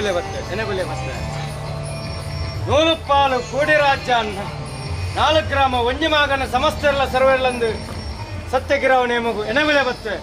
ಎನೆಬೆಲೆ ಬತ್ತೆ ನೂಲುಪ್ಪಾಲು ಕೂಡಿ ರಾಜ್ಯ ಅನ್ನ 4 ಗ್ರಾಮ ಒಂಜಿಮಾಗನ ಸಮಸ್ತೆಲ್ಲ ಸರ್ವೆಲ್ಲಂದು ಸತ್ಯಗಿರಾವ ನೇಮಗು ಎನೆಬೆಲೆ ಬತ್ತೆ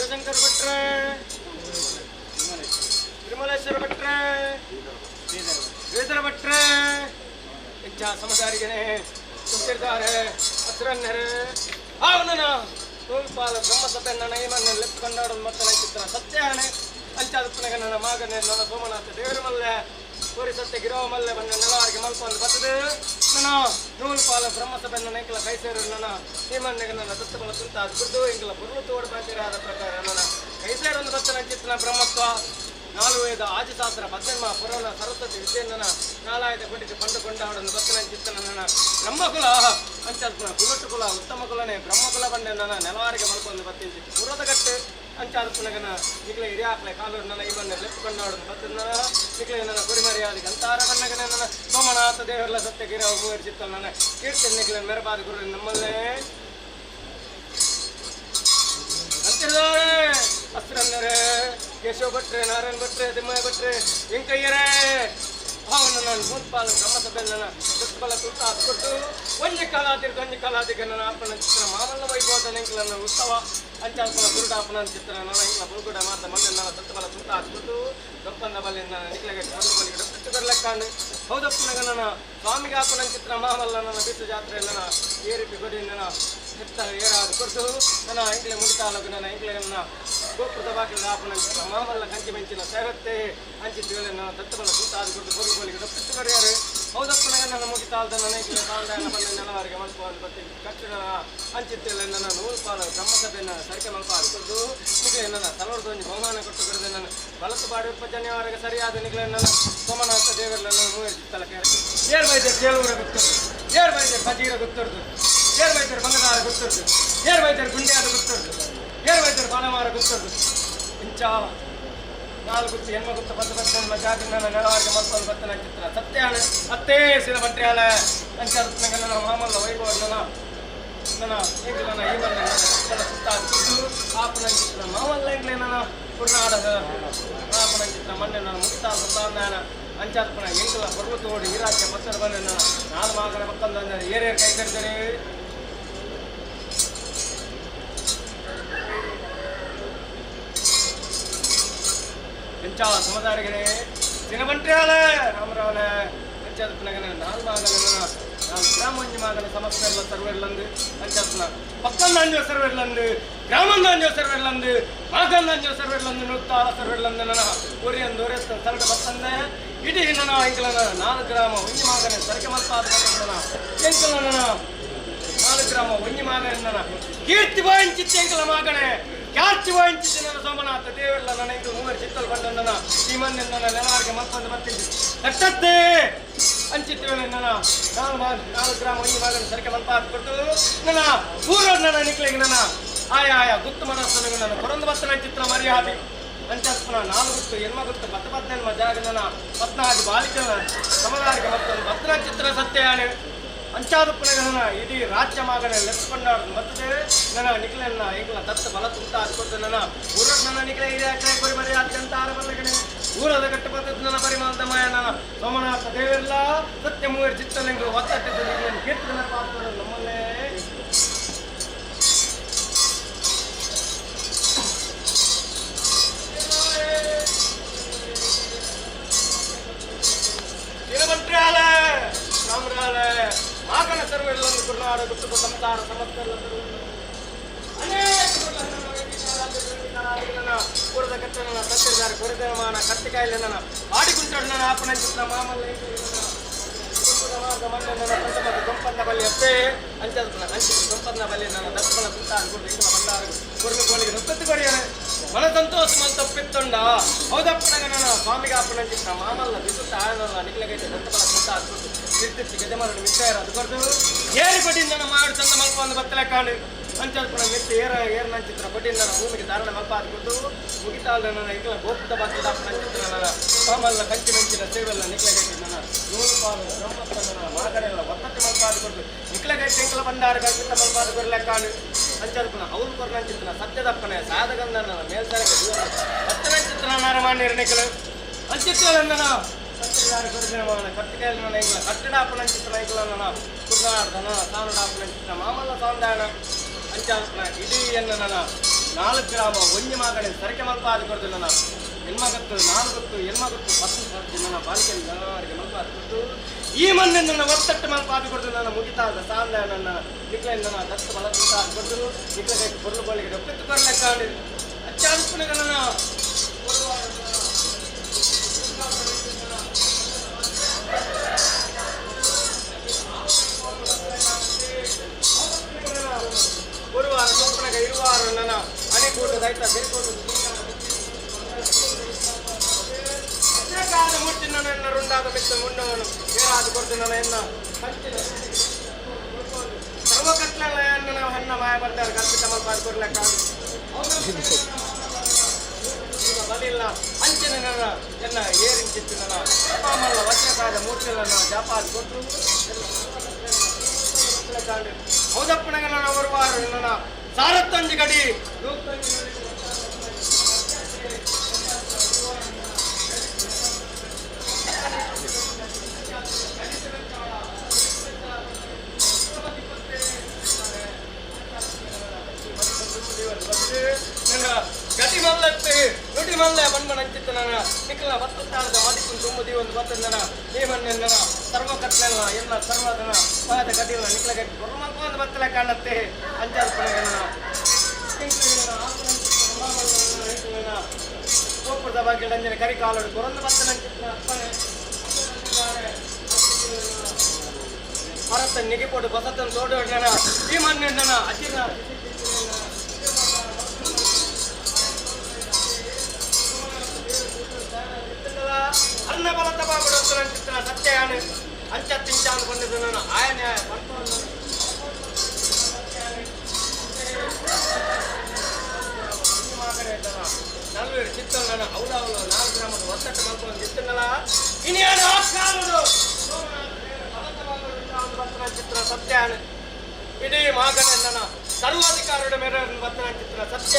ಶಿವಶಂಕರ ಭಟ್ರೆ, ತಿರುಮಲೇಶ್ವರ ಭಟ್ರೆ, ಶ್ರೀಧರ ಭಟ್ರೆ, ಇಚ್ಛಾ ಸಮದಾರಿಗನೆ ತುಂಬಿರ್ತಾರೆ ಹತ್ರನ್ಯರೆ ಅವನನ ತೋಲ್ಪಾಲ ಬ್ರಹ್ಮಸಭೆನ್ನ ನೈಮನ್ನ ಲೆಕ್ಕಂಡಾಡ ಮತ್ತನ ಚಿತ್ರ ಸತ್ಯಾಣೆ ಅಂಚಾದ ಪುನಗ ನನ್ನ ಮಗನೇ ನನ್ನ ಸೋಮನಾಥ ದೇವರ ಮಲ್ಲೆ ಕೋರಿ ಸತ್ಯ ಗಿರೋ ಮಲ್ಲೆ ಬಣ್ಣ ನೆಲವಾರಿಗೆ ಮಲ್ಕೊಂಡು ಬರ್ತದೆ ನನ್ನ ನೂಲ್ಪಾಲ ಬ್ರಹ್ಮಸಭೆನ್ನ ನೈಕಲ ಕೈ ಸೇರು ನನ್ನ ನೀಮನ್ನೆಗೆ ನನ್ನ ದತ್ತಬಲ ತುಂತ ಬಿದ್ದು ಇಂಕಲ ಬುರ್ಲು ತೋಡು ಬಂದಿರಾದ ಪ್ರಕಾರ ನನ್ನ ಕೈ ಸೇರೊಂದು ಬತ್ತನ ಚಿತ್ರ ಬ್ರಹ್ಮತ್ವ ನಾಲ್ಕು ವೇದ ಆದಿಶಾಸ್ತ್ರ ಪದ್ಮ ಪುರಾಣ ಸರಸ್ವತಿ ವಿದ್ಯೆಯನ್ನ ನಾಲಾಯದ ಪಂಡಿತ ಪಂಡು ಕೊಂಡಾಡನ್ನು ಬತ್ತನ ಚಿತ್ತನ ಬ್ರಹ್ಮಕುಲ ಅಂಚಾದ ಕುಲಟ್ಟು ಕುಲ ಉತ್ತಮ ಕುಲನೇ ಬ್ರಹ್ಮಕುಲ ಬಂಡೆ ನನ್ನ ನೆಲವಾರಿಗೆ ಮಲ್ಕೊಂಡು ಬತ್ತಿಂಚಿ ಪುರದ ಗಟ್ಟು ಅಂಚಾದ ಪುನಗನ ಈಗಲೇ ಹಿರಿಯಾಕ್ಲೆ ಕಾಲೂರು ನನ್ನ ಇವನ್ನ ಲೆಪ್ಪು ಕೊಂಡಾಡನ್ನು ಬತ್ತನ ಈಗಲೇ ನನ್ನ ಕುರಿಮರಿಯಾದಿ ಗಂತಾರ ಬಣ್ಣಗನ ನನ್ನ ಸೋಮನಾಥ ದೇವರೆಲ್ಲ ಸತ್ಯಗಿರ ಮೂವರು ಚಿತ್ತ ನನ್ನ ಕೀರ್ತಿ ನಿಖಿಲ ಮೆರಬಾದ ಗುರು ನಮ್ಮಲ್ಲೇ ಅಂತಿದ್ದಾರೆ ಅಸ್ತ್ರನ್ನರೇ ಕೇಶವ ಭಟ್ರೆ ನಾರಾಯಣ ಭಟ್ರೆ ತಿಮ್ಮಯ್ಯ ಭಟ್ರೆ ವೆಂಕಯ್ಯರೇ ಅವನು ನಾನು ಮೂತ್ಪಾಲ ಬ್ರಹ್ಮಸಭೆಯಲ್ಲಿ ನನ್ನ ದುಷ್ಫಲ ತುರ್ತ ಕೊಟ್ಟು ಒಂಜಿ ಕಾಲಾದಿಗೆ ನನ್ನ ಅಪ್ಪನ ಚಿತ್ರ ಮಾಮಲ್ಲ ವೈಭವದ ನೆಂಕಲ ನನ್ನ ಉತ್ಸವ ಅಂಚಾಲ್ಪನ ಗುರುಡಾಪನ ಚಿತ್ರ ನನ್ನ ಇಂಕಲ ಬುಲ್ಗುಡ ಮಾತ ಮನೆ ನನ್ನ ದತ್ತಫಲ ತುರ್ತ ಹಾಕ್ಬಿಟ್ಟು ದಪ್ಪಂದ ಬಲ್ಲಿ ನನ್ನ ನಿಕ್ಲೆಗೆ ಬದುಕಲಿಗೆ ಡೊಟ್ಟು ಬರ್ಲೆಕ್ಕಾಂಡು ಹೌದಪ್ಪನಾಗ ನನ್ನ ಸ್ವಾಮಿಗೆ ಹಾಪನ ಚಿತ್ರ ಮಾಮಲ್ಲ ನನ್ನ ಬಿಟ್ಟು ಜಾತ್ರೆ ನನ್ನ ಏರಿಪಿ ಕೊಡಿ ನನ್ನ ಹೆತ್ತ ಏರಾದು ಕೊಟ್ಟು ನನ್ನ ಇಂಕ್ಲೆ ಮುಗಿತಾಲೋಗ ನನ್ನ ಇಂಕ್ಲೆ ನನ್ನ ಗೋಪುರದ ಬಾಗಿಲ ಹಾಪನ ಚಿತ್ರ ಮಾಮಲ್ಲ ಕಂಚಿ ಮೆಂಚಿನ ಸೇವತ್ತೆ ಅಂಚಿತ್ತೇಳಿ ನನ್ನ ದತ್ತಬಲ ತುರ್ತ ಹಾದು ಕೊಟ್ಟು ಬದುಕಲಿಗೆ ಡೊಟ್ಟು ಬರೆಯಾರು ಹೌದಪ್ಪನಾಗ ನನ್ನ ಮುಗಿತಾಲ್ದ ನನ್ನ ಇಂಕ್ಲೆ ತಾಳ್ದಾಯನ ಬಂದ ನೆಲವಾರಿಗೆ ಮಲ್ಪವನ್ನು ಬರ್ತೀನಿ ಕಟ್ಟಿನ ಅಂಚಿತ್ತೇಳಿ ನನ್ನ ನೂಲ್ಪಾಲ ಬ್ರಹ್ಮಸಭೆಯನ್ನು ಸರಿಕೆ ಮಲ್ಪಾದು ಕೊಟ್ಟು ನಿಖಲೆ ನನ್ನ ತಲವರದೊಂದು ಬಹುಮಾನ ಕೊಟ್ಟು ಬಿಡದೆ ನನ್ನ ಬಲತ್ತು ಬಾಡಿ ಉಪಜನ್ಯವರೆಗೆ ಸರಿಯಾದ ನಿಖಲೆ ನನ್ನ ಸೋಮನಾಥ ದೇವರೆಲ್ಲ ಮೂವರಿಸಿತ್ತಲಕ್ಕೆ ಏರ್ ವೈದ್ಯರು ಕೇಳುವರ ಗೊತ್ತಿರ್ದು ಏರ್ ವೈದ್ಯರು ಬಜೀರ ಗೊತ್ತಿರ್ದು ಏರ್ ವೈದ್ಯರು ಬಂಗದಾರ ಗೊತ್ತಿರ್ದು ಏರ್ ವೈದ್ಯರು ಗುಂಡಿಯಾದ ಗೊತ್ತಿರ್ದು ಏರ್ ವೈದ್ಯರು ಬಾಲಮಾರ ಗೊತ್ತಿರ್ದು ಇಂಚ ನಾಲ್ಕು ಗುತ್ತು ಹೆಣ್ಮ ಗುತ್ತ ಬದ್ದ ಜಾಗ ನನ್ನ ನೆಲವಾರಿಗೆ ಮಲ್ಕೊಂಡು ಬತ್ತನ ಚಿತ್ರ ಸತ್ಯಾಣ ಅತ್ತೇ ಸಿರ ಬಟ್ರ್ಯಾಲ ಅಂಚಾದ ನನ್ನ ಮಾಮಲ್ಲ ವೈಭವ ನನ್ನ ಈಗ ನನ್ನ ಇವನ್ನ ಸುತ್ತ ಆಪನ ಚಿತ್ರ ಮಾಮಲ್ಲ ಇಂಗ್ಲೇ ನನ್ನ ಕುರ್ನಾಡದ ಆಪನ ಚಿತ್ರ ಮೊನ್ನೆ ನನ್ನ ಮುಕ್ತ ಸುತ್ತಾನ ಅಂಚಾತ್ಪನ ಎಂಕಲ ಬರುಳು ತೋಡಿ ಈರಾಜ್ಯ ಪತ್ತರ ಬಂದ ನನ್ನ ನಾಲ್ ಮಗನ ಮಕ್ಕಂದ ಏರೇರು ಕೈ ಕರಿತಾರೆ ಎಂಚ ಸಮದಾರಿಗೆ ದಿನಬಂಟ್ರ್ಯಾಲ ರಾಮರಾವನ ಅಂಚಾತ್ಪನಗನ ನಾಲ್ ಮಗನ ನಾನು ಗ್ರಾಮಂಜಿ ಮಗನ ಸಮಸ್ಯೆಲ್ಲ ಸರ್ವೆರ್ಲಂದು ಅಂಚಾತ್ಪನ ಪಕ್ಕಂದಾಂಜೋ ಸರ್ವೆರ್ಲಂದು ಗ್ರಾಮಂದಾಂಜೋ ಸರ್ವೆರ್ಲಂದು ಮಗಂದಾಂಜೋ ಸರ್ವೆರ್ಲಂದು ನೃತ್ತಾಲ ಸರ್ವೆರ್ಲಂದು ನನ್ನ ಊರಿಯಂದು ಊರೆತ್ತ ಸರಕ ಬತ್ತಂದೆ ಇಡೀ ನನ್ನ ಇಂಕಲನ 4 ಗ್ರಾಮ ಒಂಜಿ ಮಗನ ಸರಕೆ ಮಲ್ಪಾದ ನನ್ನ ಎಂಕಲನ 4 ಗ್ರಾಮ ಒಂಜಿ ಮಗನ ಕೀರ್ತಿ ವಾಂಚಿತ್ತ ಎಂಕಲ ಮಗನೇ ಖ್ಯಾತಿ ವಾಂಚಿತ್ತ ನನ್ನ ಸೋಮನಾಥ ದೇವರೆಲ್ಲ ನನ್ನ ಇಂಕಲು ಮೂವರು ಚಿತ್ತಲು ಬಂದ ನನ್ನ ಈ ಮಂದಿ ನನ್ನ ನೆಲವಾರಿಗೆ ಮಲ್ಕೊಂಡು ಬರ್ತೀನಿ ಕಟ್ಟತ್ತೆ ಅಂಚಿತ್ತೇಳಿ ನನ್ನ 4 ಗ್ರಾಮ ಒಂಜಿ ಮಗನ ಸರಕೆ ಮಲ್ಪಾದ ಕೊಟ್ಟು ನನ್ನ ಊರ ನನ್ನ ನಿಕ್ಲಿಗೆ ನನ್ನ ಆಯಾ ಗುತ್ತು ಮನಸ್ಸನ್ನು ನನ್ನ ಕೊರಂದು ಬತ್ತನ ಚಿತ್ರ ಮರ್ಯಾದೆ ಅಂಚಾತ್ಪನ 4 ಗುತ್ತು ಹೆಣ್ಮ ಗುತ್ತು ಬತ್ತನೆನ್ಮ ಜಾಗನ 14 ಬಾಲಿಕನ ಸಮದಾರಿಗೆ ಮತ್ತೊಂದು ಬತ್ತನ ಚಿತ್ರ ಸತ್ಯಾಣೆ ಅಂಚಾದಪ್ಪನ ಇಡೀ ರಾಜ್ಯ ಮಗನ ಲೆಕ್ಕೊಂಡಾಡ ಮತ್ತೆ ನನ್ನ ನಿಖಲನ್ನ ಇಂಕಲ ದತ್ತ ಬಲ ತುಂತ ಹಾಕೊಟ್ಟು ನನ್ನ ಊರ ನನ್ನ ನಿಖಲ ಹಿರಿಯ ಕೊರಿ ಮರಿ ಅತ್ಯಂತ ಆರಬಲ್ಲಗಣೆ ಊರದ ಗಟ್ಟು ಬರ್ತದ ನನ್ನ ಪರಿಮಾಣದ ಮಾಯ ನನ್ನ ಸೋಮನಾಥ ದೇವರೆಲ್ಲ ಸತ್ಯ ಮೂವರು ಚಿತ್ತಲಿಂಗರು ಒತ್ತಟ್ಟಿದ್ದು ನಿಖಲನ್ನು ಕೀರ್ತನ ಪಾತ್ರ ನಮ್ಮಲ್ಲೇ ದಿನಬಂಟ್ರ್ಯಾಲ ರಾಮರಾಲ ಮಾಗನ ಸರ್ವೆಲ್ಲೊಂದು ಕುರ್ನಾಡ ಗುಟ್ಟು ಸಂಸಾರ ಸಮಸ್ತೆಲ್ಲ ಪೂರದ ಕಟ್ಟನ ಸತ್ಯದಾರ ಕೊರಿದಮಾನ ಕಟ್ಟಿಕಾಯಿಲೆ ನನ್ನ ಆಡಿಗುಂಟಾಡು ನನ್ನ ಆಪಣ ಚಿತ್ರ ಮಾಮಲ್ಲ ದೊಂಪನ್ನ ಬಲ್ಲಿ ಅಷ್ಟೇ ಅಂಚದ ದೊಂಪನ್ನ ಬಲ್ಲಿ ನನ್ನ ದಪ್ಪನ ಸುತ್ತ ಬಂದಾರ ಕುರುಳು ಕೋಳಿಗೆ ರೊಪ್ಪತ್ತು ಕೊಡಿಯಾರೆ ಮನ ಸಂತೋಷ ಮನ ತಪ್ಪಿತ್ತೊಂಡ ಹೌದಪ್ಪನಾಗ ನನ್ನ ಸ್ವಾಮಿಗೆ ಆಪಣ ಚಿತ್ರ ಮಾಮಲ್ಲ ಬಿಸುತ್ತ ಆಯನಲ್ಲ ನಿಖಲಗೈತೆ ದತ್ತಬಲ ಸುತ್ತ ಹಾಕ್ಬಿಟ್ಟು ನಿರ್ದಿಷ್ಟ ಗಜಮಾನ ಮಿತ್ರ ಅದು ಕೊಡ್ದು ಏರಿ ಬಡ್ಡಿಂದ ನನ್ನ ಮಾಡಿ ಚಂದ ಮಲ್ಪ ಒಂದು ಬತ್ತಲೆ ಕಾಣು ಅಂಚಲ್ಪನ ಮಿತ್ತು ಏರ್ನ ಚಿತ್ರ ಬಡ್ಡಿಂದ ನನ್ನ ಭೂಮಿಗೆ ಧಾರಣ ಮಲ್ಪ ಹಾಕಿಬಿಟ್ಟು ಮುಗಿತಾಳ ನನ್ನ ಇಂಕಲ ಗೋಪ್ತ ಬಾಕಿದಾಪನ ಚಿತ್ರ ನನ್ನ ಮಾಮಲ್ಲ ಕಂಚಿ ಮೆಂಚಿನ ಸೇವೆಲ್ಲ ನಿಖಲಗೈತೆ ನನ್ನ ನೂರುಪಾಲು ಬ್ರಹ್ಮಸ್ಥ ನನ್ನ ಮಾಗನೆಲ್ಲ ಒತ್ತಕ್ಕೆ ಮಲ್ಪ ಹಾಕಿಬಿಟ್ಟು ನಿಖಲಗೈತೆ ಇಂಕಲ ಬಂಡಾರ ಗಲ್ಪಿತ ಮಲ್ಪ ಹಾಕಿರಲೆ ಕಾಣು ಅಂಚಲ್ಪನ ಅವ್ರು ಕೊರ್ನ ಚಿತ್ರ ಸತ್ಯದಪ್ಪನೆ ಸಾಧಗಂಧ ನನ್ನ ಮೇಲ್ಸರಗೆ ಬತ್ತನ ಚಿತ್ರ ನಾರಮಾನ್ಯರ ನಿಖಲು ಅಂಚಿತ್ತೇಳನ್ನ ಕಟ್ಟಿಗೆಯಲ್ಲಿ ನನ್ನ ಇಂಗ್ಲ ಕಟ್ಟಡಾಪನ ಚಿತ್ರ ಇಂಗ್ಲ ನನ್ನ ಕುರ್ನಾಡದನ ಸಾನುಡಾಪನ ಚಿತ್ರ ಮಾಮಲ್ಲ ಸಾಂದಾಣ ಅಂಚಾಲ್ಪನ ಇಡೀ ನನ್ನ 4 ಗ್ರಾಮ ಒಂಜಿ ಮಗನ ಸರಕೆ ಮಲ್ಪ ಅದು ಕೊಡ್ದು ನನ್ನ ಹೆಣ್ಮಗತ್ತು 4 ಗೊತ್ತು ಹೆಣ್ಮಗತ್ತು 10 ಸರ್ತಿ ನನ್ನ ಬಾಲಿಕೆ ಜನವರಿಗೆ ಮಲ್ಪ ಅದು ಕೊಟ್ಟು ಈ ಮೊನ್ನೆ ನನ್ನ ಒತ್ತಟ್ಟು ಮಲ್ಪ ಅದು ಕೊಡ್ದು ನನ್ನ ಮುಗಿತಾದ ಸಾಲ ನನ್ನ ನಿಕ್ಲೆಯಿಂದ ನನ್ನ ದತ್ತ ಬಲ ತುತ್ತ ಅದು ಕೊಡ್ದು ನಿಕ್ಲೆಗೆ பொருள் ಬೋಳಿಗೆ ಒಪ್ಪಿತ್ತು ಕೊರ್ಲೆಕ್ಕ ಅಚ್ಚಾದುಪ್ಪನಗ ನನ್ನ ಗುರುವಾರ ಸೋಪನಗ ಇರುವಾರ ನನ್ನ ಅಣಿಕೂಟದ ಆಯ್ತಾ ಬೇಕೋಟು ಮುಟ್ಟಿ ನನ್ನ ರುಂಡಾದ ಮಿತ್ತ ಮುಂಡವನು ಏನಾದ ಕೊಡ್ತು ನನ್ನ ಎನ್ನ ಸರ್ವಕತ್ನಲ್ಲ ಎನ್ನ ಹೆಣ್ಣ ಮಾಯ ಬರ್ತಾರೆ ಕಲ್ಪಿತ ಮಲ್ಪ ಕೊಡ್ಲೆಕ್ಕ ಬಲಿಲ್ಲ ಅಂಚಿನ ನನ್ನ ಎನ್ನ ಏರಿಂಚಿತ್ತು ನನ್ನ ಅಪ್ಪಮಲ್ಲ ವರ್ಷಕಾದ ಮೂರ್ತಿ ನನ್ನ ಜಾಪಾದ ಕೊಟ್ಟು ಹೌದಪ್ಪನಾಗ ನನ್ನ ಬರುವಾರ ನನ್ನ ಸಾರತ್ತಂಜಿ ಗಡಿ ಗತಿ ಮಲ್ಲತ್ತು ನುಡಿ ಮಲ್ಲ ಬಣ್ಮಣ ಅಂಚಿತ್ತು ನನ್ನ ನಿಖಲ ಬತ್ತಾಳದ ಮದಿಕೊಂಡು ತುಂಬುದಿ ಒಂದು ಬತ್ತದ ನೀವನ್ನ ಸರ್ವಕತ್ನೆಲ್ಲ ಎಲ್ಲ ಸರ್ವದನ ಪಾದ ಗತಿಲ್ಲ ನಿಖಲ ಗಟ್ಟಿ ಬರುಮಲ್ಪ ಒಂದು ಬತ್ತಲ ಕಾಣತ್ತೆ ಅಂಚಾರ್ಪಣೆಗನ ಸೋಪುರದ ಬಗ್ಗೆ ಅಂಜನೆ ಕರಿ ಕಾಲೋಡು ಕೊರೊಂದು ಬತ್ತನ ಅಂಚಿತ್ತು ಅಪ್ಪನೆ ಭಾರತ ನಿಗಿಪೋಡು ಬಸತ್ತನ್ನು ತೋಡೋಣ ಈ ಮಣ್ಣಿನ ಅಜಿನ ಅನ್ನ ಬಲ ತಬಾ ಬಿಡೋದು ಚಿತ್ರ ಸತ್ಯ ಅಂಚ ತಿಂಚ ಅಂದ್ಕೊಂಡಿದ್ದು ನಾನು ಆಯನ ನಲ್ವೇರು ಚಿತ್ತ ನಾನು ಹೌದವಳು 4 ಗ್ರಾಮದ ಒತ್ತಟ್ಟು ಮಲ್ಕೊಂಡು ಚಿತ್ತನಲ್ಲ ಇನ್ನೇನು ಕಾಲುಡು ಚಿತ್ರ ಸತ್ಯ ಇಡೀ ಮಗನ ನನ್ನ ಸರ್ವಾಧಿಕಾರದ ಮೇರೆ ಬರ್ತನ ಚಿತ್ರ ಸತ್ಯ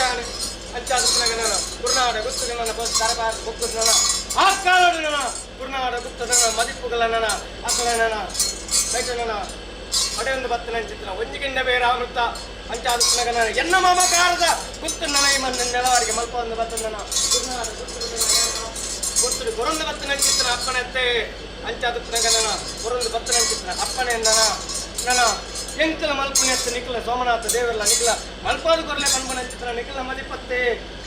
ಅಂಚಾದ ಗುರುನಾಡ ಗುತ್ತುಗಳ ದರಬಾರ ಬುಕ್ಕದ ಆ ಕಾಲದ ಗುರುನಾಡ ಗುತ್ತದ ಮದಿಪ್ಪುಗಳ ಅಕ್ಕಳ ಕೈಟನ ಅಡೆಯೊಂದು ಬತ್ತನ ಚಿತ್ರ ಒಂಜಿಗಿಂಡ ಬೇರೆ ಆವೃತ್ತ ಅಂಚಾದ ಎನ್ನ ಮಮಕಾರದ ಗುತ್ತು ನನ ಈ ಮನ್ನ ನೆಲವರಿಗೆ ಮಲ್ಪ ಒಂದು ಬತ್ತನ ಗುರುನಾಡ ಗುತ್ತುಡು ಗುರೊಂದು ಬತ್ತನ ಚಿತ್ರ ಅಪ್ಪನತ್ತೆ ಅಂಚಾದ ಗುರೊಂದು ಬತ್ತನ ಚಿತ್ರ ಅಪ್ಪನೆ ನನ್ನ ಎಂಕಲ ಮಲ್ಪನೆ ನಿಖಲ ಸೋಮನಾಥ ದೇವರಲ್ಲ ನಿಖಲ ಮಲ್ಪಾದು ಕೊರಲೆ ಕಣ್ಬನ ಚಿತ್ರ ನಿಖಲ ಮದಿಪತ್ತೆ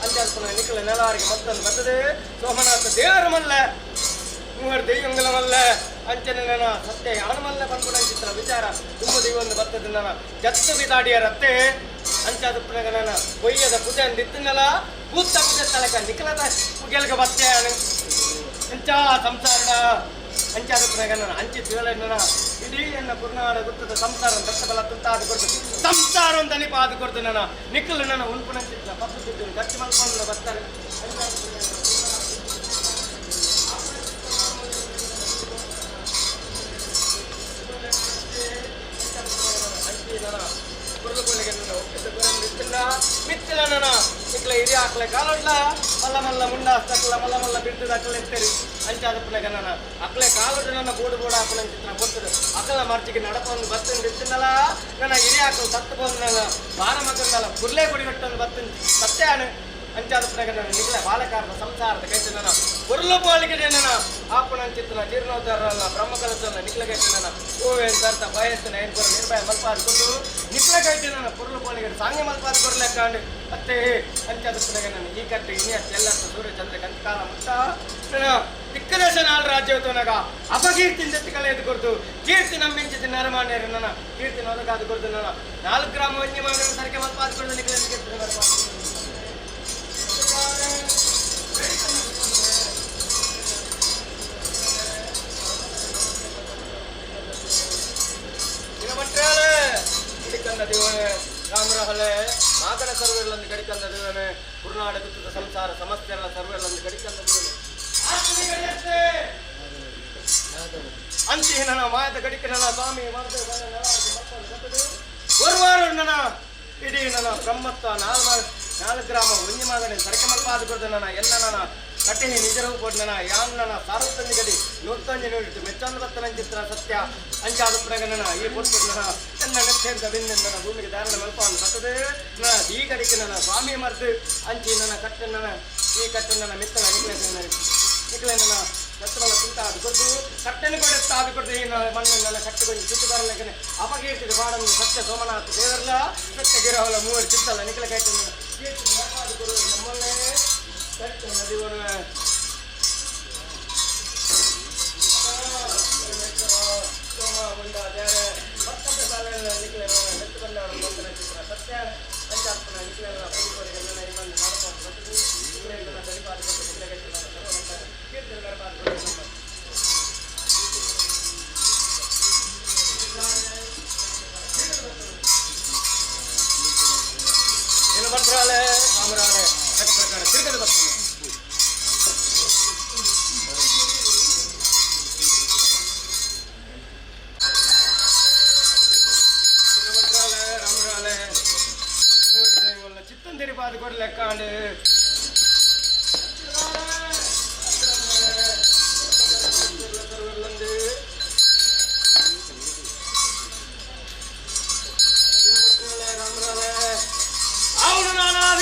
ಅಂಚಾಲ್ಪನ ನಿಖಲ ನೆಲವಾರಿಗೆ ಮತ್ತೊಂದು ಬರ್ತದೆ ಸೋಮನಾಥ ದೇವರ ಮಲ್ಲ ಮೂವರು ದೈವಂಗಲ ಮಲ್ಲ ಅಂಚನೆ ನನ್ನ ಸತ್ಯ ಯಾನ ಮಲ್ಲ ಕಣ್ಬನ ಚಿತ್ರ ವಿಚಾರ ತುಂಬ ದೈವೊಂದು ಬರ್ತದೆ ನನ್ನ ಜತ್ತು ಬಿದಾಡಿಯ ರತ್ತೆ ಅಂಚಾದಪ್ಪನಾಗ ನನ್ನ ಕೊಯ್ಯದ ಪೂಜೆ ಅಂದಿತ್ತನಲ್ಲ ಕೂತ ಪೂಜೆ ತಲಕ ನಿಖಲದ ಪುಗೆಲ್ಗ ಬತ್ತೆ ಅಂಚ ಸಂಸಾರ ಅಂಚಾದಪ್ಪನಾಗ ನನ್ನ ಅಂಚಿ ತಿಳನ ಇಡೀ ನನ್ನ ಗುರುನಾಡ ಗುತ್ತದ ಸಂಸಾರ ದತ್ತಬಲ ತುತ್ತ ಅದು ಕೊಡ್ತದೆ ಸಂಸಾರ ಅಂತ ನಿಪ ಅದು ಕೊಡ್ತದೆ ನನ್ನ ನಿಖಲ್ ನನ್ನ ಉಲ್ಪನ ಚಿತ್ರ ಪತ್ತು ಗಟ್ಟಿ ಮಲ್ಕೊಂಡು ಬರ್ತಾರೆ ಮಿತ್ತಿಲ ನನ್ನ ನಿಕ್ಲ ಹಿರಿಯ ಹಾಕ್ಲೆ ಕಾಲೊಡ್ಲ ಮಲ್ಲ ಮಲ್ಲ ಮುಂಡ ಹಸ್ತಕ್ಲ ಮಲ್ಲ ಮಲ್ಲ ಬಿಡ್ತದ ಅಕ್ಕಲೆ ಎತ್ತರಿ ಅಂಚಾದಪ್ಪನಾಗ ನನ್ನ ಅಕ್ಕಲೆ ಕಾಲೊಡ್ಡು ನನ್ನ ಬೋಡು ಬೋಡ ಹಾಕಲ ಚಿತ್ರ ಕೊಡ್ತದೆ ಅಕ್ಕಲ ಮರ್ಚಿಗೆ ನಡಪೊಂದು ಬತ್ತನ್ ಬಿಡ್ತಿನಲ್ಲ ನನ್ನ ಹಿರಿಯ ಹಾಕಲು ಸತ್ತು ಬಂದು ನನ್ನ ಬಾರ ಮಗನಲ್ಲ ಕುರ್ಲೆ ಗುಡಿ ಕಟ್ಟೊಂದು ಬತ್ತನ್ ಸತ್ಯ ಅಂಚಾದಪ್ಪನಾಗ ನನ್ನ ನಿಕ್ಲ ಬಾಲಕಾರದ ಸಂಸಾರದ ಕೈತೆ ನನ್ನ ಕುರ್ಲು ಬೋಳಿಗೆ ನನ್ನ ಆಪಣ ಚಿತ್ರ ಜೀರ್ಣೋದ್ಧಾರಲ್ಲ ಬ್ರಹ್ಮಕಲಸಲ್ಲ ನಿಕ್ಲಗೈತೆ ನನ್ನ ಹೂವೇನ್ ಸರ್ತ ಬಯಸ್ಸಿನ ಏನು ಕೊರ ನಿರ್ಭಯ ಮಲ್ಪಾದ ಕೊಟ್ಟು ನಿಕ್ಲಗೈತೆ ನನ್ನ ಕುರ್ಲು ಬೋಳಿಗೆ ಸಾಂಗೆ ಮಲ್ಪಾದ ಕೊರ್ಲೆಕ್ಕ ಮತ್ತೆ ಅಂಚಾದಪ್ಪನಾಗ ನನ್ನ ಈ ಕಟ್ಟೆ ಇನ್ನಿಯಸ್ ಎಲ್ಲತ್ತ ಸೂರ್ಯ ಚಂದ್ರ ಕಂತಕಾಲ ಮುಟ್ಟ ನನ್ನ ದಿಕ್ಕದೇಶ ನಾಲ್ ರಾಜ್ಯವತನಾಗ ಅಪಕೀರ್ತಿಯಿಂದ ಕಳೆದು ಕೊಡ್ತು ಕೀರ್ತಿ ನಮ್ಮಿಂಚಿದ ನರಮಾನ್ಯರು ನನ್ನ ಕೀರ್ತಿ ನೊದಗಾದು ಕೊಡ್ತು ನನ್ನ 4 ಗ್ರಾಮ ಒಂಜಿ ಮಗನ ಸರಕೆ ಮಲ್ಪಾದ ಕೊಡ್ದು ನಿಕ್ಲ ರಾಮರಹಳೆ ಮಾಗಡ ಸರ್ವೆಲ್ಲೊಂದು ಕಡಿಕಂದ ದೇವನೇ ಗುರುನಾಡ ಗುತ್ತದ ಸಂಸಾರ ಸಮಸ್ಯೆ ಎಲ್ಲ ಸರ್ವೆಲ್ಲೊಂದು ಕಡಿಕಂದ ದೇವನೇ ಅಂತಿ ನನ್ನ ಮಾಯದ ಗಡಿಕೆ ನನ್ನ ಸ್ವಾಮಿ ಗುರುವಾರ ನನ್ನ ಇಡೀ ನನ್ನ ಬ್ರಹ್ಮತ್ವ 4 ಗ್ರಾಮ ಒಂಜಿ ಮಗನೇ ಸರಕೆ ಮಲ್ಪಾದ ಕೊಡ್ದು ನನ್ನ ಎಲ್ಲ ನನ್ನ ಕಟ್ಟೆ ನಿಜರವು ಕೊಡ್ನನ ಯಾನ್ನ ಸಾರತ್ತಂಜಿ ಗಡಿ ನೂರ್ತಂಜಿ ನೋಡಿಟ್ಟು ಮೆಚ್ಚಂದು ಬತ್ತನ ಚಿತ್ರ ಸತ್ಯ ಅಂಚಾದ ಪ್ರಗಣನ ಈ ಕೊಟ್ಟನ ಎನ್ನ ನೆತ್ತೆಂತ ಬಿಂದನ ಭೂಮಿಗೆ ಧಾರಣ ಮಲ್ಪವನ್ನು ಬರ್ತದೆ ಈ ಕಡೆಗೆ ನನ್ನ ಸ್ವಾಮಿ ಮರ್ದು ಅಂಚಿ ನನ್ನ ಕಟ್ಟನ ಈ ಕಟ್ಟನ ಮಿತ್ತನ ನಿಕ್ಲೆನ ಕಟ್ಟಬಲ ತಿಂತ ಅದು ಕೊಟ್ಟು ಕಟ್ಟೆನ ಕೊಡುತ್ತಾ ಅದು ಕೊಟ್ಟು ಈ ಮಣ್ಣನ್ನೆಲ್ಲ ಕಟ್ಟೆಗೊಂಡು ಸುತ್ತು ಬರಲಿಕ್ಕೆ ಅಪಕೀರ್ತಿಗೆ ಬಾಡನ್ನು ಸತ್ಯ ಸೋಮನಾಥ ದೇವರಲ್ಲ ಸತ್ಯ ಗಿರವಲ್ಲ ಮೂವರು ಚಿತ್ತಲ್ಲ ನಿಖಲ ಕೈಟು ನಮ್ಮನ್ನೇ ಕಟ್ಟು ನದಿವನ ಸೋಮ ಮುಂಡ ಬೇರೆ ಭಕ್ತ ಸಾಲೆಲ್ಲ ನಿಖಲೆ ನೆತ್ತು ಬಂದ ಬಂಧನ ಚಿತ್ರ ಸತ್ಯ ಪಂಚಾತ್ಮನ ನಿಖಲೆಲ್ಲ ಪೂರ್ವರಿಗೆಲ್ಲ ನಿಮ್ಮನ್ನು ಮಾಡ್ಕೊಂಡು ನಿಖಲೆಲ್ಲ ಸರಿಪಾದ ಕೊಟ್ಟು ನಿಖಲೆ ಕೈಟು ಕೀರ್ತಿ ನಡೆಪಾದ ಏನು ಬರ್ತಾಳೆ ರಾಮರಾಳೆ ಕಟ್ಟ ಪ್ರಕಾರ ತಿರುಗಲು ಬರ್ತಾನೆ ರಾಮರಾಳೆ ಚಿತ್ತಂದಿರಿ ಬಾದು ಕೊಡ್ಲೆಕ್ಕಾಂಡು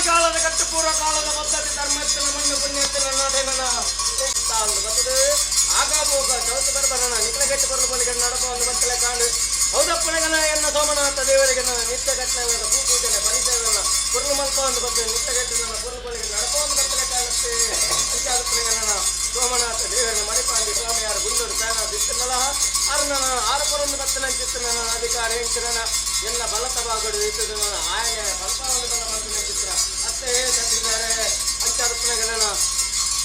ಕಾಲದ ಕಟ್ಟು ಪೂರ್ವ ಕಾಲದ ಪದ್ಧತಿ ಧರ್ಮಸ್ಥಳ ಮಣ್ಣು ಪುಣ್ಯಸ್ಥಳ ನಡೆನ ಬರ್ತದೆ ಆಗಾಬೋಗ ಚೌತ ಬರ್ಬರಣ ನಿಖಲ ಗಟ್ಟಿ ಬರಲು ಬಲಿಗೆ ನಡಪ ಒಂದು ಬತ್ತಲೆ ಕಾಂಡು ಹೌದಪ್ಪನಗನ ಎನ್ನ ಸೋಮನಾಥ ದೇವರಿಗೆ ನಿತ್ಯ ಗಟ್ಟಲೆವಾದ ಭೂಪೂಜನೆ ಪರಿಚಯವನ್ನ ಕುರುಳು ಮಲ್ಪ ಒಂದು ಬರ್ತದೆ ನಿತ್ಯ ಗಟ್ಟಿ ನನ್ನ ಕುರುಳು ಬಲಿಗೆ ನಡಪ ಒಂದು ಬತ್ತಲೆ ಕಾಣುತ್ತೆ ಅಂಚಾದಪ್ಪನಗನ ಸೋಮನಾಥ ದೇವರನ್ನ ಮಣಿಪಾಂಡಿ ಸ್ವಾಮಿಯಾರ ಗುಂಡೂರು ಪ್ರಾಣ ಬಿತ್ತನಲ ಅರ್ನನ ಆರಪರೊಂದು ಬತ್ತನ ಚಿತ್ರ ನನ್ನ ಅಧಿಕಾರ ಹೆಂಚಿನ ಎಲ್ಲ ಬಲತ ಬಾಗಡು ಇತ್ತು ನನ್ನ ಆಯನ ಸ್ವಲ್ಪ ಒಂದು ಬಲ ಮಂತ್ರ ಚಿತ್ರ ಅತ್ತೆ ತಂದಿದ್ದಾರೆ ಅಂಚಾದಪ್ಪನಗನ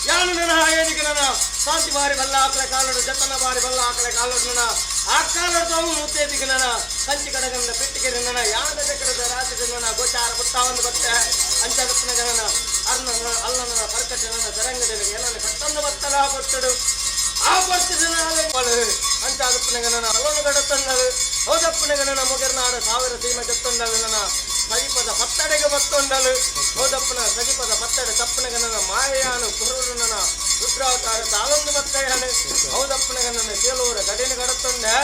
ಯಾನು ನನ್ನ ಏನಿಗೆ ನನ್ನ ಶಾಂತಿ ಬಾರಿ ಬಲ್ಲ ಆಕಳೆ ಕಾಲೋಡು ಜತನ ಬಾರಿ ಬಲ್ಲ ಆಕಳೆ ಕಾಲೋಡು ನನ್ನ ಆ ಕಾಲೋಡು ತಾವು ಮುತ್ತೇದಿಗೆ ನನ್ನ ಕಂಚಿ ಕಡಗಂದ ಪೆಟ್ಟಿಗೆ ನನ್ನ ಯಾನದ ಕಡದ ರಾತ್ರಿ ನನ್ನ ಗೋಚಾರ ಪುಟ್ಟ ಒಂದು ಬತ್ತೆ ಅಂಚಾದಪ್ಪನಗನ ಅಲ್ಲನ ಪರ್ಕಟ ನನ್ನ ಸರಂಗದಲ್ಲಿ ಏನನ್ನು ಕಟ್ಟೊಂದು ಬತ್ತಲ ಕೊಟ್ಟಡು ಆ ಬರ್ತಿದ ಅಂಚಾದಪ್ಪನಗನ ಅಲ್ಲೊಂದು ಗಡ ತಂದಳು ಹೌದಪ್ಪನಗನ ಮುಗಿರ್ನಾಡ ಸಾವಿರ ಸೀಮೆ ಜತ್ತೊಂದಳು ನನ್ನ ಸಜಿಪದ ಪತ್ತಡೆಗೆ ಬತ್ತೊಂಡಲು ಹೌದಪ್ಪನ ಸಜಿಪದ ಪತ್ತಡೆ ತಪ್ಪನಗನ ಮಾಯಾನು ಕುರುನನ ರುದ್ರಾವತಾರ ತಾಳೊಂದು ಬತ್ತಯಾನು ಹೌದಪ್ಪನಗನ ಕೇಳೂರ ಗಡಿನ ಗಡತ್ತೊಂಡೆ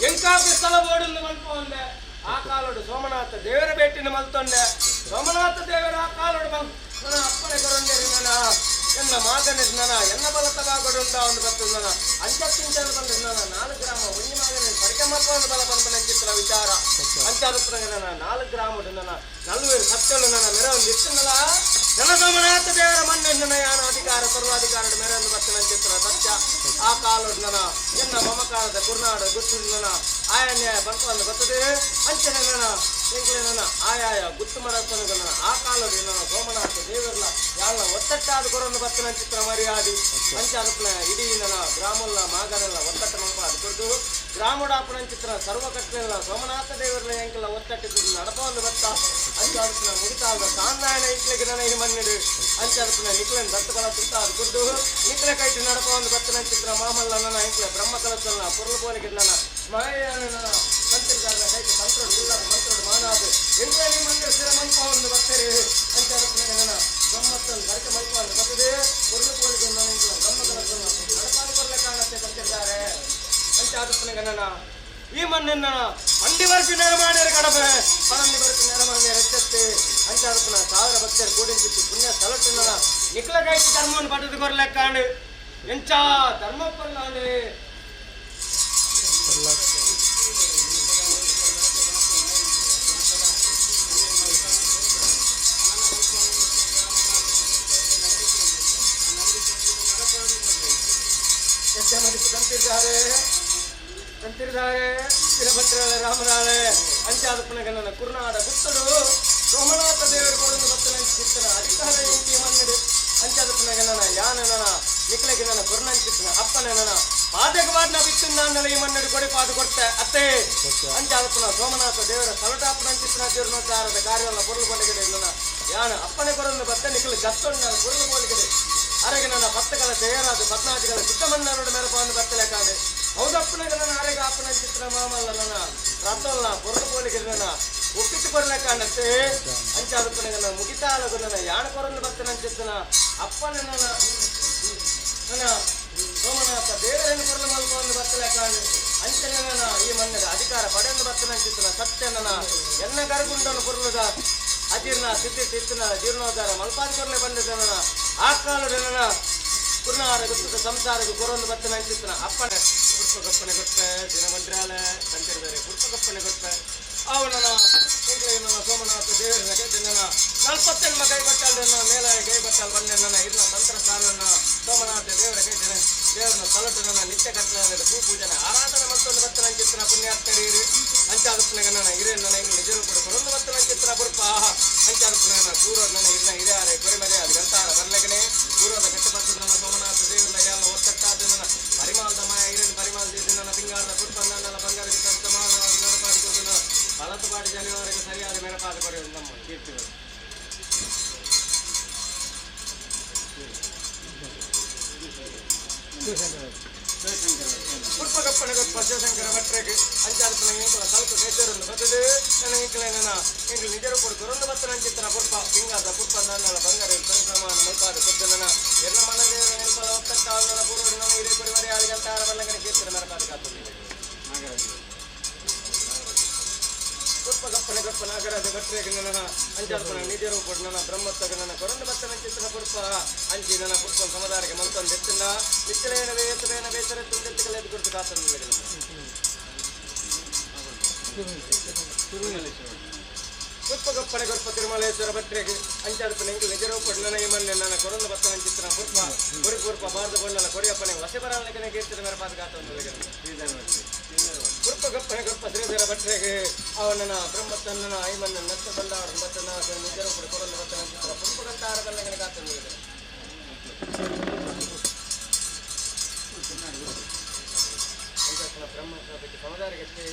ಎಂಕಾಪಿ ಸ್ಥಳ ಬೋಡನ್ನು ಮಲ್ಪೊಂಡೆ ಆ ಕಾಲೋಡು ಸೋಮನಾಥ ದೇವರ ಭೇಟಿನ ಮಲ್ತೊಂಡೆ ಸೋಮನಾಥ ದೇವರ ಆ ಕಾಲೋಡು ನನ್ನ ಅಪ್ಪನೆ ಕೊರೊಂಡೇರಿ ನನ್ನ ಎನ್ನ ಮಾಗನ ಎನ್ನ ಬಲತವಾಗಡುಂಡ ಒಂದು ಬರ್ತದ ಅಂಚತ್ತಿಂಚಲು ಬಂದ 4 ಗ್ರಾಮ ಒಂಜಿ ಮಾಗನ ಪರಿಕೆ ಮಪ್ಪ ಒಂದು ಬಲ ಬಂದ ಚಿತ್ರ ವಿಚಾರ ಅಂಚಾದಪ್ಪನಗನ 4 ಗ್ರಾಮ ನನ್ನ 40 ಸತ್ಯಳು ನನ್ನ ಮೆರೆ ಒಂದು ಇಷ್ಟನಲ್ಲ ನನ್ನ ಸೋಮನಾಥ ದೇವರ ಮಣ್ಣು ನನ್ನ ಯಾನ ಅಧಿಕಾರ ಸರ್ವಾಧಿಕಾರದ ಮೆರೆ ಒಂದು ಬರ್ತನ ಚಿತ್ರ ಸತ್ಯ ಆ ಕಾಲೋಡು ನನ್ನ ಎನ್ನ ಮಮಕಾರದ ಕುರ್ನಾಡು ಗುತ್ತು ನನ್ನ ಆಯನ್ಯಾಯ ಬಂತು ಒಂದು ಬರ್ತದೆ ಅಂಚೆ ನನ್ನ ಎಂಕ್ಲೆ ನನ್ನ ಆಯಾಯ ಗುತ್ತು ಮಾಡಪ್ಪನಗನ ಆ ಕಾಲೋಡು ನನ್ನ ಸೋಮನಾಥ ದೇವರಲ್ಲ ಯಾನ ಒತ್ತಟ್ಟಾದ ಕೊರೊಂದು ಬರ್ತನ ಚಿತ್ರ ಮರ್ಯಾದಿ ಅಂಚಾದಪ್ಪನ ಇಡೀ ನನ್ನ ಗ್ರಾಮಲ್ಲ ಮಾಗನೆಲ್ಲ ಒತ್ತಟ್ಟ ಮಲ್ಪ ಅದು ಕೊಟ್ಟು ಗ್ರಾಮಡಾಪನ ಚಿತ್ರ ಸರ್ವ ಕಟ್ಟಲೆಲ್ಲ ಸೋಮನಾಥ ದೇವರನ್ನ ಎಂಕೆಲ್ಲ ಒತ್ತಟ್ಟಿದ್ದು ನಡಪ ಒಂದು ಬತ್ತ ಅಂಚಾದಪ್ಪನ ಮುಗಿತಾದ ಸಾಂದಾಯನ ಇಕ್ಲೆಗೆ ನನ್ನ ಈ ಮಣ್ಣಿಡು ಅಂಚಾದಪ್ಪನ ನಿಕ್ಲೆನ್ ದತ್ತ ಬಲ ತುತ್ತ ಅದು ಕೊಟ್ಟು ನಿಕ್ಲೆ ಕೈಟಿ ನಡಪ ಒಂದು ಬತ್ತನ ಚಿತ್ರ ಮಾಮಲ್ಲ ನನ್ನ ಎಂಕ್ಲೆ ಬ್ರಹ್ಮ ಕಲಸಲ್ಲ ಪುರ್ಲು ಬೋಲಿಗೆ ನನ್ನ ಮಹೇಯನ ತಂತ್ರಗಾರನ ಕೈಟಿ ತಂತ್ರೋಡು ಇಲ್ಲದ ಮಂತ್ರೋಡು ಮಾನಾದು ಎಂಕ್ಲೆ ನಿಮ್ಮ ಮಂದಿರ ಸ್ಥಿರ ಮಲ್ಪ ಒಂದು ಬತ್ತರೆ ಅಂಚಾದಪ್ಪನ ನನ್ನ ಗಮ್ಮತ್ತನ್ನು ಗರಕೆ ಮಲ್ಪ ಒಂದು ಬರ್ತದೆ ಪುರ್ಲು ಬೋಲಿಗೆ ನನ್ನ ಎಂಕ್ಲೆ ಬ್ರಹ್ಮ ಕಲಸಲ್ಲ ನಡಪಾಲು ಬರಲೆ ಕಾಣತ್ತೆ ತಂತಿದ್ದಾರೆ ಅಂಚಾದಪ್ಪನಗನ ಈ ಮಣ್ಣನ್ನ ಅಂಡಿ ಬರ್ಪಿ ನೆರಮಾಣಿಯರ ಕಡಪೆ ಪರಂದಿ ಬರ್ಪಿ ನೆರಮಾಣಿಯರ ಹೆಚ್ಚತ್ತೆ ಅಂಚಾದಪ್ಪನ 1000 ಭಕ್ತರು ಕೂಡಿಂಚಿತ್ತು ಪುಣ್ಯ ಸ್ಥಳಟ್ಟನ ನಿಕ್ಲಗೈತಿ ಧರ್ಮವನ್ನು ಪಡೆದು ಕೊರ್ಲೆಕ್ಕಾಂಡು ಎಂಚ ಧರ್ಮಪ್ಪಲ್ಲಾಂಡು ತಂತಿರಿದ್ದಾರೆ ತಿರುಭಟ್ರಾಳೆ ರಾಮರಾಳೆ ಅಂಚಾದಪ್ಪನಗನ ಕುರ್ನಾಡ ಗುತ್ತಡು ಸೋಮನಾಥ ದೇವರು ಕೊಡೊಂದು ಬತ್ತನ ಚಿತ್ತನ ಅಧಿಕಾರ ಎಂಟಿ ಮನ್ನಿಡು ಅಂಚಾದಪ್ಪನಗನ ಯಾನನ ನಿಕ್ಲೆಗೆ ನನ್ನ ಕುರ್ನಂಚಿತ್ತನ ಅಪ್ಪನನ ಪಾದಕವಾದ್ನ ಬಿತ್ತಿಂದಾಂಡಲ ಈ ಮನ್ನಿಡು ಕೊಡಿ ಪಾದು ಕೊಡ್ತೆ ಅತ್ತೆ ಅಂಚಾದಪ್ಪನ ಸೋಮನಾಥ ದೇವರ ಸಲಟಾಪನಂಚಿತ್ತನ ಜೀರ್ಣೋದ್ಧಾರದ ಕಾರ್ಯವನ್ನು ಪೊರ್ಲು ಕೊಂಡಿಗೆ ನನ್ನ ಯಾನ ಅಪ್ಪನೆ ಕೊಡೊಂದು ಬತ್ತ ನಿಕ್ಲೆ ಗತ್ತೊಂಡ ಪೊರ್ಲು ಬೋಲಿಗೆ ಅರೆಗೆ ನನ್ನ ಪತ್ತಗಳ ತಯಾರಾದ 14ಗಳ ಚಿತ್ತಮನ್ನರುಡ ಮೆರಪವನ್ನು ಬತ್ತಲೆ ಕಾಣೆ ಹೌದಪ್ಪನಗನ ಅರೆಗೆ ಅಪ್ಪನ ಚಿತ್ರ ಮಾಮಲ್ಲ ನನ್ನ ರಥಲ್ಲ ಪೊರ್ಲು ಬೋಲಿಗೆ ನನ್ನ ಒಪ್ಪಿಟ್ಟು ಕೊರಲೆ ಕಾಣತ್ತೆ ಅಂಚಾದಪ್ಪನಗನ ಮುಗಿತಾಲಗು ನನ್ನ ಯಾಣ ಕೊರಲು ಬತ್ತನ ಚಿತ್ತನ ಅಪ್ಪನ ನನ್ನ ನನ್ನ ಸೋಮನಾಥ ದೇವರನ್ನು ಕೊರಲು ಮಲ್ಪವನ್ನು ಬತ್ತಲೆ ಕಾಣಿ ಅಂಚನೆ ನನ್ನ ಈ ಮಣ್ಣದ ಅಧಿಕಾರ ಪಡೆಯನ್ನು ಬತ್ತನ ಚಿತ್ತನ ಸತ್ಯ ನನ್ನ ಎನ್ನ ಗರ್ಗುಂಡನ್ನು ಕೊರಲುದ ಅಜೀರ್ಣ ಸ್ಥಿತಿ ಚಿತ್ತನ ಜೀರ್ಣೋದ್ಧಾರ ಮಲ್ಪಾದಿ ಕೊರಲೆ ಬಂದಿದ್ದ ನನ್ನ ಆ ಕಾಲದ ನನ್ನ ಕುರ್ನಾರ ಗುತ್ತದ ಸಂಸಾರಕ್ಕೆ ಕೊರೊಂದು ಬತ್ತನ ಚಿತ್ತನ ಅಪ್ಪನ ಪುಷ್ಪಗಪ್ಪನೆ ಕೊಟ್ಟೆ ದಿನಮಂಡ್ರಾಲ ತಂತಿರಿದರೆ ಪುಷ್ಪಗಪ್ಪನೆ ಕೊಟ್ಟೆ ಅವನನ ನನ್ನ ಸೋಮನಾಥ ದೇವರನ್ನ ನನ್ನ ನಲ್ಪತ್ತೆನ್ಮ ಕೈ ಬಟ್ಟಾಳನ್ನ ಮೇಲ ಕೈ ಬಟ್ಟಾಳ ಬಂದೆ ನನ್ನ ಇರ್ನ ತಂತ್ರ ಸ್ಥಾನನ್ನ ಸೋಮನಾಥ ದೇವರ ಕೈ ದೇವರನ್ನ ತಲಟು ನನ್ನ ನಿತ್ಯ ಕಟ್ಟಲ ಭೂಪೂಜನೆ ಆರಾಧನೆ ಮತ್ತೊಂದು ಬತ್ತನ ಚಿತ್ರ ಪುಣ್ಯಾತ್ಮರೀರಿ ಅಂಚಾದಪ್ಪನಾಗ ನನ್ನ ಹಿರಿಯ ನನ್ನ ಹಿಂಗೆ ನಿಜರು ಕೂಡ ಕೊರೊಂದು ಬತ್ತನ ಚಿತ್ರ ಬುರ್ಪ ಅಂಚಾದಪ್ಪನಾಗ ಪೂರ್ವ ನನ್ನ ಹಿರಿಯ ಹಿರಿಯಾರೆ ಕೊರಿಮರೆ ಅದು ಗಂಟಾರ ಬರ್ಲಗನೆ ಪೂರ್ವದ ಕಟ್ಟಪಟ್ಟದ ನನ್ನ ಸೋಮನಾಥ ದೇವರನ್ನ ಎಲ್ಲ ಒತ್ತಟ್ಟಾದ ನನ್ನ ಪರಿಮಾಲದ ಮಾಯ ಹಿರಿಯ ಪರಿಮಾಲದ ನನ್ನ ತಿಂಗಾರದ ಪುರ್ಪನ್ನ ನನ್ನ ಬಂಗಾರದ ಸಮಾನ ನಡೆಪಾಡಿಕೊಂಡು ಫಲತುಪಾಡಿ ಜನವರೆಗೆ ಸರಿಯಾದ ಮೆರಪಾದ ಕೊರೆಯುವುದು ನಮ್ಮ ಕೀರ್ತಿಗಳು ಪುಷ್ಪಗಪ್ಪನೆ ಗೊತ್ತ ಶಿವಶಂಕರ ಭಟ್ರೆಗೆ ಅಂಚಾದಪ್ಪನ ಇಂಕಲ ಸ್ವಲ್ಪ ಬೇಸರೊಂದು ಬರ್ತದೆ ನನ್ನ ಇಂಕಲ ನನ್ನ ಇಂಕಲು ನಿಜರು ಕೊಡ್ಕೊರೊಂದು ಬತ್ತನ ಅಂಚಿತ್ತನ ಪುಷ್ಪ ಹಿಂಗಾದ ಪುಷ್ಪ ನನ್ನ ಬಂಗಾರ ಸಮಾನ ಮಲ್ಪಾದ ಕೊಟ್ಟು ನನ್ನ ಎಲ್ಲ ಮನದೇವರ ನೆಲ್ಪಲ ಒತ್ತಟ್ಟ ನನ್ನ ಪೂರ್ವ ನನ್ನ ಹಿರಿಯ ಕೊರಿಮರೆ ಆದಿಗಂತಾರ ಬಲ್ಲಂಗನೆ ಕೀರ್ತಿನ ಮೆರಪಾದ ಕಾತುಂದಿದೆ ಪುಷ್ಪಗಪ್ಪನೆ ಗಪ್ಪನ ಅಗರದ ಭಟ್ರೆಗೆ ನನ್ನ ಅಂಚಾದಪ್ಪನ ನಿಜರು ಕೊಟ್ಟು ನನ್ನ ಬ್ರಹ್ಮತ್ತಗ ನನ್ನ ಕೊರೊಂದು ಬತ್ತನ ಚಿತ್ತನ ಪುಷ್ಪ ಅಂಚಿ ನನ್ನ ಪುಷ್ಪ ಸಮುದಾಯಕ್ಕೆ ಮಲ್ತೊಂದು ಎತ್ತಿನ ನಿಚ್ಚಲೇನ ಬೇಸರೇನ ಬೇಸರ ತುಂಡೆತ್ತುಗಳೆದು ಕುರಿತು ಕಾತಂದಿಲ್ಲ ಪುಷ್ಪಗಪ್ಪನೆ ಗಪ್ಪ ತಿರುಮಲೇಶ್ವರ ಭಟ್ರೆಗೆ ಅಂಚಾದಪ್ಪನ ಇಂಕಲು ನಿಜರು ಕೊಟ್ಟು ನನ್ನ ಈ ಮನೆ ನನ್ನ ಕೊರೊಂದು ಬತ್ತನ ಚಿತ್ತನ ಪುಷ್ಪ ಗುರಿ ಪುರ್ಪ ಭಾರತ ಬಣ್ಣನ ಕೊರಿಯಪ್ಪನೆ ಹೊಸ ಬರಲಿಕ್ಕೆ ಕೀರ್ತಿನ ಮೆರಪಾದ ಕಾತಂದಿಲ್ಲ ಪುಷ್ಪಗಪ್ಪನೆ ಗಪ್ಪ ಶ್ರೀಧರ ಭಟ್ರೆಗೆ ಅವನನ್ನ ಬ್ರಹ್ಮತನ್ನ ಐಮನ್ನ ನಷ್ಟ ಬಂದವರ ಬತ್ತನ ನಿಜರು ಕೂಡ ಕೊರೊಂದು ಬತ್ತನ ಚಿತ್ರ ಪುಷ್ಪಗಂತಾರ ಬಲ್ಲಂಗನೆ ಕಾತಂದಿಲ್ಲ ಬ್ರಹ್ಮಕ್ಕೆ ಸಮುದಾಯಕ್ಕೆ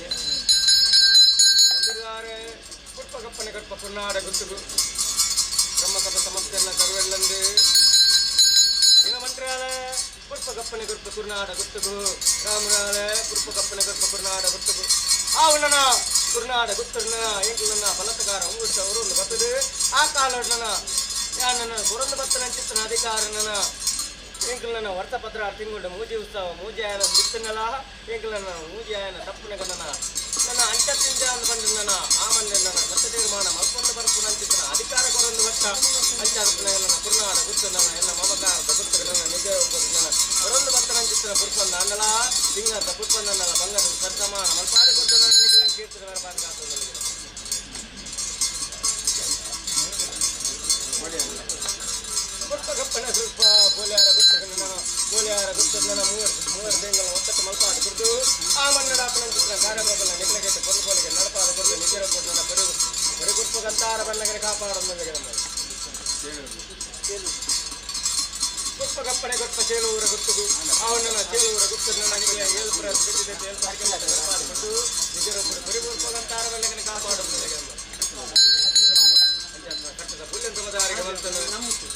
ಪುಷ್ಪಗಪ್ಪನೆ ಗಪ್ಪ ಕುರ್ನಾಡ ಗುತ್ತುಗು ಬ್ರಹ್ಮಕಥ ಸಮಸ್ಯೆಲ್ಲ ಕರುವೆಲ್ಲಂದು ದಿನಮಂತ್ರಾಲ ಪುಷ್ಪಗಪ್ಪನೆ ಗುರುಪ ಕುರ್ನಾಡ ಗುತ್ತುಗು ರಾಮನಾಳ ಪುಷ್ಪಗಪ್ಪನೆ ಗುರುಪ ಕುರ್ನಾಡ ಗುತ್ತುಗು ಅವನನ ಕುರ್ನಾಡ ಗುತ್ತುನ ಎಂಟ್ಲನ್ನ ಫಲತಗಾರ ಉಂಗುಷ್ಟ ಅವರು ಬರ್ತದೆ ಆ ಕಾಲನ ನನ್ನ ಕೊರೊಂದು ಬತ್ತನ ಚಿತ್ತನ ಅಧಿಕಾರನ ಎಂಕಲನ್ನ ವರ್ತಪತ್ರ ತಿಂಗುಂಡ ಮೂಜಿ ಉತ್ಸವ ಮೂಜಿಯಾಯನ ಬಿತ್ತನಲ ಎಂಕಲನ್ನ ಮೂಜಿಯಾಯನ ತಪ್ಪುನಗ ನನ್ನ ಅಂಚತ್ತಿಂದ ಅಂತ ಬಂದು ನನ್ನ ಆಮನ್ನೆ ನನ್ನ ಸತ್ತ ತೀರ್ಮಾನ ಮಲ್ಕೊಂಡು ಬರ್ಪುನ ಅಂಚಿತ್ತನ ಅಧಿಕಾರ ಕೊರೊಂದು ಬಟ್ಟ ಅಂಚಾದಪ್ಪನ ನನ್ನ ಕುರ್ನಾಡ ಗುತ್ತು ನನ್ನ ಎಲ್ಲ ಮಮಕಾರದ ಗುತ್ತು ನನ್ನ ನಿಜ ನನ್ನ ಕೊರೊಂದು ಬತ್ತನ ಅಂಚಿತ್ತನ ಪುರ್ಪಂದ ಅನ್ನಲ ಸಿಂಗದ ಪುರ್ಪಂದ ಅನ್ನಲ ಬಂಗಾರದ ಸದ್ಸಮಾನ ಮಲ್ಪಾದ ಕೊಟ್ಟು ನನ್ನ ನಿಖಿಲ ಕೀರ್ತಿನ ಮೆರಪಾದ ಕಾತುಂದಿಲ್ಲ ಪುಷ್ಪಗಪ್ಪನೆ ಸ್ವಲ್ಪ ಪೋಲಿಯಾರ ಗುತ್ತಗ ನನ್ನ ಮೂಲಿಯಾರ ಗುತ್ತದ ನನ್ನ ಮೂವರು ಬೆಂಗಲ ಒತ್ತಟ್ಟು ಮಲ್ಪಾದ ಕುರಿತು ಆ ಮನ್ನಡಾಪನ ಚಿತ್ರ ಕಾರ್ಯಬಲ ನಿಖಲಗೆಟ್ಟು ಕೊರಕೋಲಿಗೆ ನಡಪಾದ ಕೊಟ್ಟು ನಿಜರ ಕೊಟ್ಟು ನನ್ನ ಬರಿ ಪುಷ್ಪಗಂತಾರ ಬಣ್ಣಗನೆ ಕಾಪಾಡೋದಿಲ್ಲ ನಮ್ಮ ಪುಷ್ಪಗಪ್ಪನೆ ಗೊತ್ತ ಚೇಲೂರ ಗುತ್ತುಗು ಅವನನ್ನ ಚೇಲೂರ ಗುತ್ತದ ನನ್ನ ನಿಖಿಲ ಏಳ್ಪುರ ಬಿದ್ದಿದೆ ನಡಪಾದ ಕೊಟ್ಟು ನಿಜರ ಕೊಟ್ಟು ಬರಿ ಪುಷ್ಪಗಂತಾರ ಬಣ್ಣಗನೆ ಕಾಪಾಡೋದಿಲ್ಲ ನಮ್ಮ ಕಟ್ಟದ ಪುಲ್ಯನ ಸಮುದಾಯಕ್ಕೆ ಬಂತನು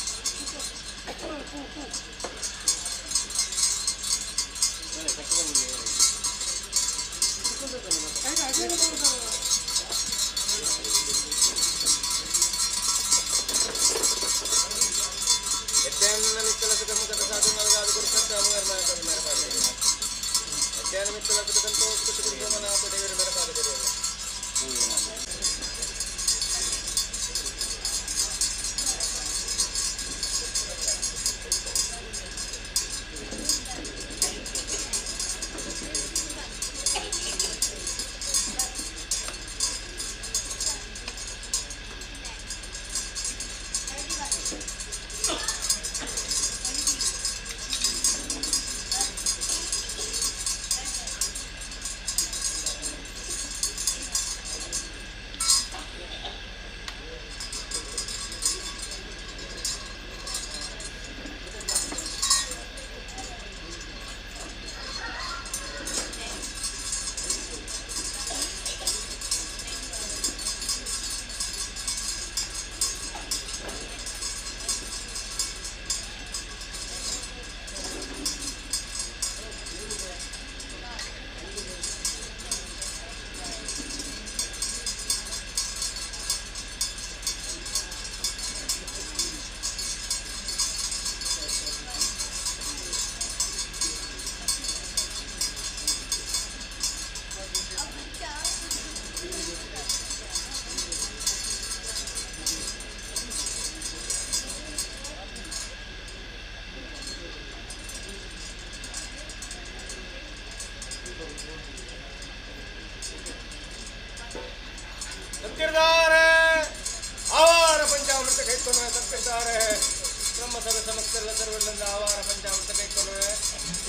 ಸಭೆ ಸಮಸ್ಯೆಲ್ಲ ಸರ್ವರಿಂದ ಆವಾರ ಪಂಚಾಮೃತ ಕೈಕೊಂಡು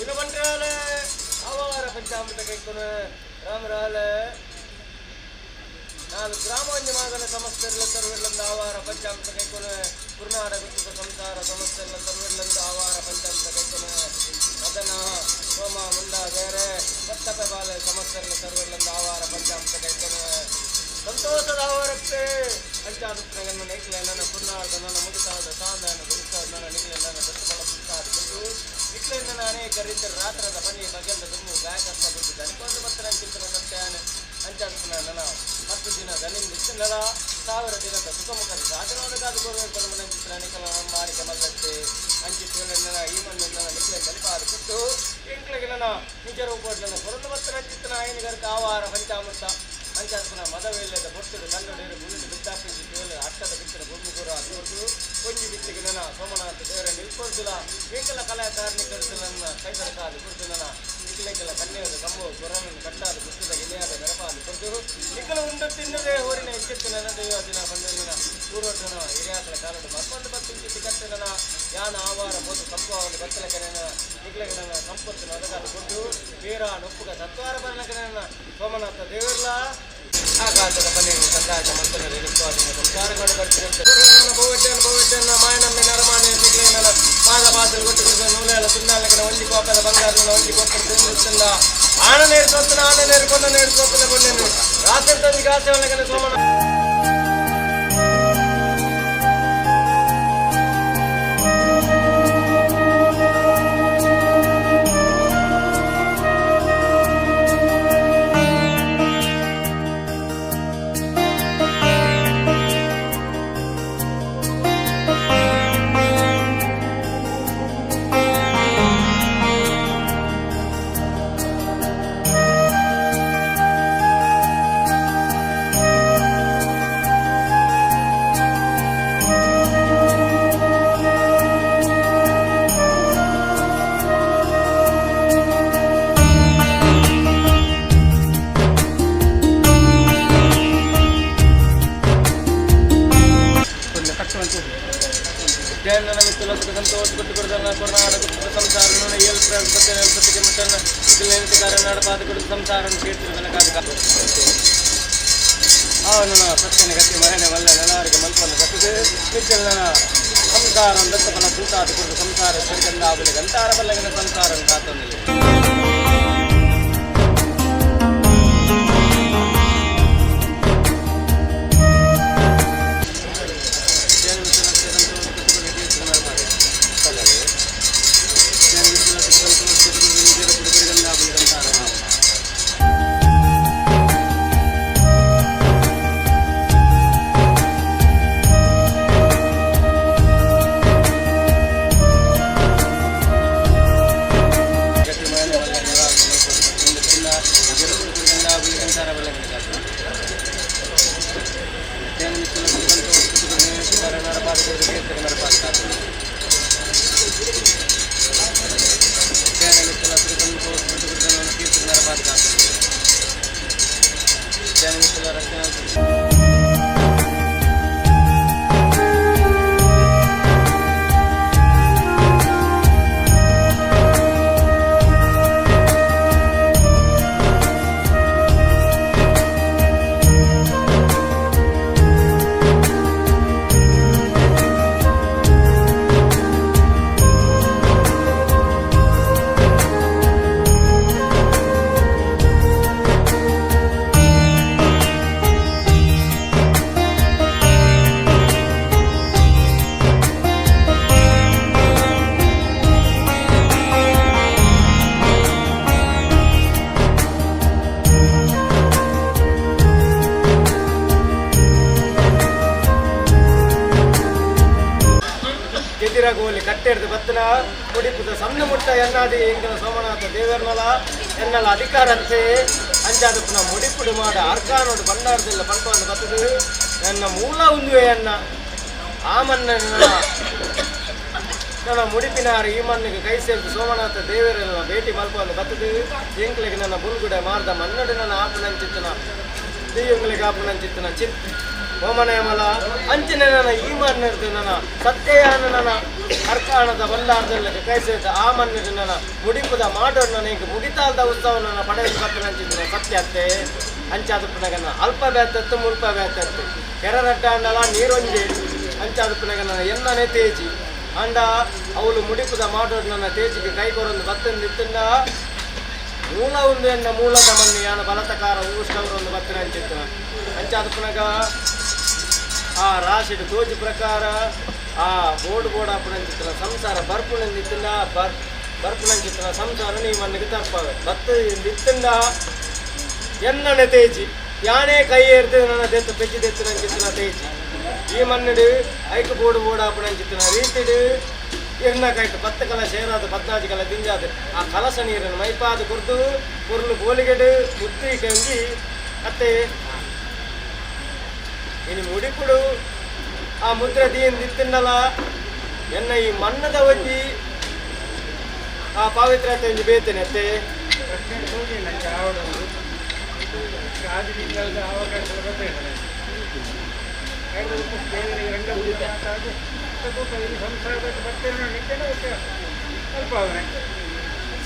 ಇನ್ನು ಬಂದ್ರಾಲ ಆವಾರ ಪಂಚಾಮೃತ ಕೈಕೊಂಡು ರಾಮರಾಲ ನಾನು ಗ್ರಾಮೋನ್ಯ ಮಗನ ಸಮಸ್ಯೆಲ್ಲ ಸರ್ವರಿಂದ ಆವಾರ ಪಂಚಾಮೃತ ಕೈಕೊಂಡು ಕುರ್ನಾಡ ಗುಪ್ತ ಸಂಸಾರ ಸಮಸ್ಯೆಲ್ಲ ಸರ್ವರಿಂದ ಆವಾರ ಪಂಚಾಮೃತ ಕೈಕೊಂಡು ಮದನ ಸೋಮ ಮುಂದ ಬೇರೆ ಮತ್ತಪ್ಪ ಬಾಲ ಸಮಸ್ಯೆಲ್ಲ ಸರ್ವರಿಂದ ಆವಾರ ಪಂಚಾಮೃತ ಕೈಕೊಂಡು ಸಂತೋಷದ ಆವಾರಕ್ಕೆ ಪಂಚಾಮೃತಗಳನ್ನು ನೈಕ್ಲೆ ನನ್ನ ಕುರ್ನಾಡ ನನ್ನ ಮುಗಿತಾದ ಸಾಂದನ ಗುರುತಾದ ನನ್ನ ನಿಕ್ಲೆ ನನ್ನ ದತ್ತಫಲ ಪುತ್ತಾದ ಗುರು ನಿಕ್ಲೆ ನನ್ನ ಅನೇಕ ರೀತಿಯ ರಾತ್ರದ ಬನ್ನಿ ಬಗೆಲ್ಲ ದುಮ್ಮು ಗಾಯಕಸ್ತ ಬಿದ್ದು ದನಿಕೊಂಡು ಮತ್ತೆ ನನ್ನ ಚಿಂತನೆ ಸಂತ್ಯಾನೆ ಅಂಚಾಡ್ತಾನೆ ನನ್ನ 10 ದಿನ ದನಿಂದ ಇಷ್ಟನಲ್ಲ 1000 ದಿನದ ಸುಖಮುಖದ ಸಾಧನವಾದ ಗೋರ್ಮೆಂಟ್ ನನ್ನ ಚಿತ್ರ ನಿಕಲ ಮಾರಿಕ ಮಲ್ಲತ್ತೆ ಅಂಚಿತ್ತು ನನ್ನ ಈ ಮಣ್ಣು ನನ್ನ ನಿಕ್ಲೆ ದನಿಪಾದ ಬಿಟ್ಟು ಇಂಕ್ಲೆಗೆ ನನ್ನ ನಿಜ ರೂಪ ನನ್ನ ಹೊರತು ಮತ್ತೆ ನನ್ನ ಚಿತ್ರ ಆಯನಿಗರ್ಕ ಆವಾರ ಪಂಚಾಮೃತ ಅಂಚಾಡ್ತಾನೆ ಮದವೇಲ್ಲದ ಬೊಟ್ಟುಡು ಕಂಡುಡೇರು ಗುಂಡು ಬಿದ್ದಾಪಿಸಿ ಕೇಳಿ ಅಟ್ಟದ ಬಿತ್ತಿನ ಭೂಮಿಗುರ ಅದೊಂದು ಕೊಂಜಿ ಬಿತ್ತಿಗೆ ನನ್ನ ಸೋಮನಾಥ ದೇವರ ನಿಲ್ಕೊಡ್ದಿಲ್ಲ ಏಕಲ ಕಲಾ ಕಾರ್ಮಿಕರು ನನ್ನ ಕೈತರ ಕಾದು ಕುರಿತು ನನ್ನ ನಿಕ್ಲೆಗೆಲ್ಲ ಕನ್ನೆಯದು ಕಮ್ಮು ಗುರನನ್ನು ಕಟ್ಟಾದ ಪುಸ್ತದ ಗಿಲೆಯಾದ ಗರಪಾದ ಕುರಿತು ನಿಕ್ಕಲ ಉಂಡು ತಿನ್ನದೇ ಹೋರಿನ ಇಚ್ಚಿತ್ತು ನನ್ನ ದೈವ ದಿನ ಬಂದಿನ ಪೂರ್ವಟನ ಹಿರಿಯಾಕಲ ಕಾಲದ ಮತ್ತೊಂದು ಬತ್ತಿಂಚಿತ್ತು ಕಟ್ಟೆನ ಯಾನ ಆವಾರ ಬೋದು ಸಂಭವವನ್ನು ಬತ್ತಲಕ್ಕೆ ನನ್ನ ನಿಕ್ಲೆಗೆ ನನ್ನ ಸಂಪತ್ತು ಅದಗಾದ ಕೊಟ್ಟು ವೀರ ನೊಪ್ಪುಗ ಸತ್ವಾರ ಬರಲಕ್ಕೆ ನನ್ನ ಸೋಮನಾಥ ದೇವರ್ಲ ಆಕಾಶದ ಬನ್ನಿಯನ್ನು ಸಂದಾಯ ಮಂತ್ರನ ನಿತ್ವಾದಿನ ಸಂಸಾರಗಳು ಬರ್ತಿರಂತೆ ನನ್ನ ಬಹುವೆಟ್ಟನ್ನು ಮಾಯನಮ್ಮೆ ನರಮಾನೆ ನಿಕ್ಲೆ ನನ್ನ ಪಾದ ಪಾದಲು ಕೊಟ್ಟು ನೂಲೆಲ್ಲ ಸುಂದಾಲಕನ ಒಂಜಿ ಕೋಪದ ಬಂಗಾರದ ಒಂಜಿ ಕೋಪದ ಆಣ ನೇರ್ಸೋತ್ತನ ಆಣ ನೇರ್ಕೊಂಡ ನೇರ್ಸೋತ್ತನ ಕೊಂಡೇನು ರಾತ್ರಿ ತಂದಿಗೆ ಆಸೆ ಒಳಗನೆ ಸೋಮನ ನನ್ನ ಮಿತ್ತಲ ಸುಖ ಸಂತೋಷ ಕೊಟ್ಟು ಕೊಡುದನ್ನ ಕೊರನಾಡ ಗುಪ್ತ ಸಂಸಾರ ಏಳು ಸತ್ಯಕ್ಕೆ ಮತ್ತನ್ನ ನೆನಪಿಗಾರ ನಾಡಪಾದ ಕೊಡುದು ಸಂಸಾರ ಕೀರ್ತಿರು ನನಗಾದ ಅವನು ಸತ್ಯನ ಗತಿ ಮರಣೆ ಮಲ್ಲ ನನವರಿಗೆ ಮಲ್ಪನ್ನು ಕಟ್ಟಿದೆ ಮಿತ್ತಲ ಸಂಸಾರ ದತ್ತಫಲ ಕೂತಾದ ಕೊಡುದು ಸಂಸಾರ ಸರಿಗಂದ ಆಗಲಿ ಗಂತಾರ ಬಲ್ಲಗಿನ ಸಂಸಾರ ಕಾತೊಂದಿಲ್ಲ ಗೋಲಿ ಕಟ್ಟೆಡ್ದು ಬತ್ತನ ಮುಡಿಪುದ ಸಣ್ಣ ಮುಟ್ಟ ಎನ್ನಾದಿ ಎಂಗನ ಸೋಮನಾಥ ದೇವರ್ನಲ ಎನ್ನಲ ಅಧಿಕಾರಂತೆ ಅಂಚಾದ ಪುನಃ ಮುಡಿಪುಡು ಮಾಡ ಅರ್ಕಾನೋಡು ಬಂಡಾರದಿಲ್ಲ ಪಂಪವನ್ನು ಬತ್ತದು ನನ್ನ ಮೂಲ ಉಂದುವೆ ಅನ್ನ ಆ ಮನ್ನ ನನ್ನ ಮುಡಿಪಿನಾರ ಈ ಮಣ್ಣಿಗೆ ಕೈ ಸೇರಿದು ಸೋಮನಾಥ ದೇವರೆಲ್ಲ ಭೇಟಿ ಮಲ್ಪವನ್ನು ಬತ್ತದು ಎಂಕ್ಲಿಗೆ ನನ್ನ ಬುಲ್ಗುಡೆ ಮಾರ್ದ ಮನ್ನಡು ನನ್ನ ಆಪನಂಚಿತ್ತನ ದೀಯಂಗ್ಲಿಗೆ ಆಪನಂಚಿತ್ತನ ಚಿತ್ ಹೋಮನಯಮಲ ಅಂಚಿನ ನನ್ನ ಈ ಮಣ್ಣಿರ್ದು ನನ್ನ ಸತ್ಯಯಾನ ನನ್ನ ಕರ್ಕಾಣದ ಬಂಡಾರದಲ್ಲಿ ಕೈಸಿದ ಆ ಮಣ್ಣಿರು ನನ್ನ ಮುಡಿಪುದ ಮಾಡೋರು ನನಗೆ ಮುಡಿತಾಲ್ದ ಉತ್ಸವ ನನ್ನ ಪಡೆದು ಕತ್ತನಂಚಿದ್ರೆ ಸತ್ಯತ್ತೆ ಅಂಚಾದ ಪುನಗನ ಅಲ್ಪ ಬೇತತ್ತು ಮುಲ್ಪ ಬೇತತ್ತು ಕೆರರಡ್ಡ ಅಂಡಲ ನೀರೊಂಜಿ ಅಂಚಾದ ಪುನಗನ ಎನ್ನನೇ ತೇಜಿ ಅಂಡ ಅವಳು ಮುಡಿಪುದ ಮಾಡೋರು ನನ್ನ ತೇಜಿಗೆ ಕೈಗೊರೊಂದು ಬತ್ತಂದಿತ್ತಂಡ ಮೂಲ ಒಂದು ಎನ್ನ ಮೂಲದ ಮಣ್ಣು ಯಾನ ಬಲತಕಾರ ಊಷ್ಟವರೊಂದು ಬತ್ತನ ಅಂಚಿತ್ತು ಅಂಚಾದ ಪುನಗ ಆ ರಾಶಿಡು ತೋಜಿ ಪ್ರಕಾರ ಆ ಬೋರ್ಡ್ ಅಪ್ಪನಂಚಿತ್ರ ಸಂಸಾರ ಬರ್ಪುನಂದಿತ್ತಂಡ ಬರ್ಪುನಂಚಿತ್ರ ಸಂಸಾರ ನೀ ಮಣ್ಣಿಗೆ ತರ್ಪವೆ ಬತ್ತ ನಿತ್ತಂಡ ಎನ್ನನೆ ತೇಜಿ ಯಾನೇ ಕೈ ಏರ್ದು ನನ್ನ ದೆತ್ತು ಪೆಜ್ಜಿ ದೆತ್ತು ನಂಚಿತ್ತಿನ ತೇಜಿ ಈ ಮಣ್ಣಿಡು ಐಕು ಬೋರ್ಡ್ ಅಪ್ಪನಂಚಿತ್ತಿನ ರೀತಿಡು ಎನ್ನ ಕೈಟ್ 10 ಕಲ ಸೇರಾದ 14 ಕಲ ದಿಂಜಾದ ಆ ಕಲಸ ನೀರನ್ನು ಮೈಪಾದ ಕುರ್ದು ಪುರ್ಲು ಬೋಲಿಗೆಡು ಮುತ್ತಿ ಕಂಜಿ ಅತ್ತೆ ಇನ್ನು ಮುಡಿಪುಡು ಆ ಮುದ್ರೆ ದೀಂದಿತ್ತನ್ನಲ್ಲ ಎನ್ನ ಈ ಮಣ್ಣದ ಒಂಜಿ ಆ ಪವಿತ್ರತೆ ಒಂಜಿ ಬೇತೇನೆ ಅತ್ತೆ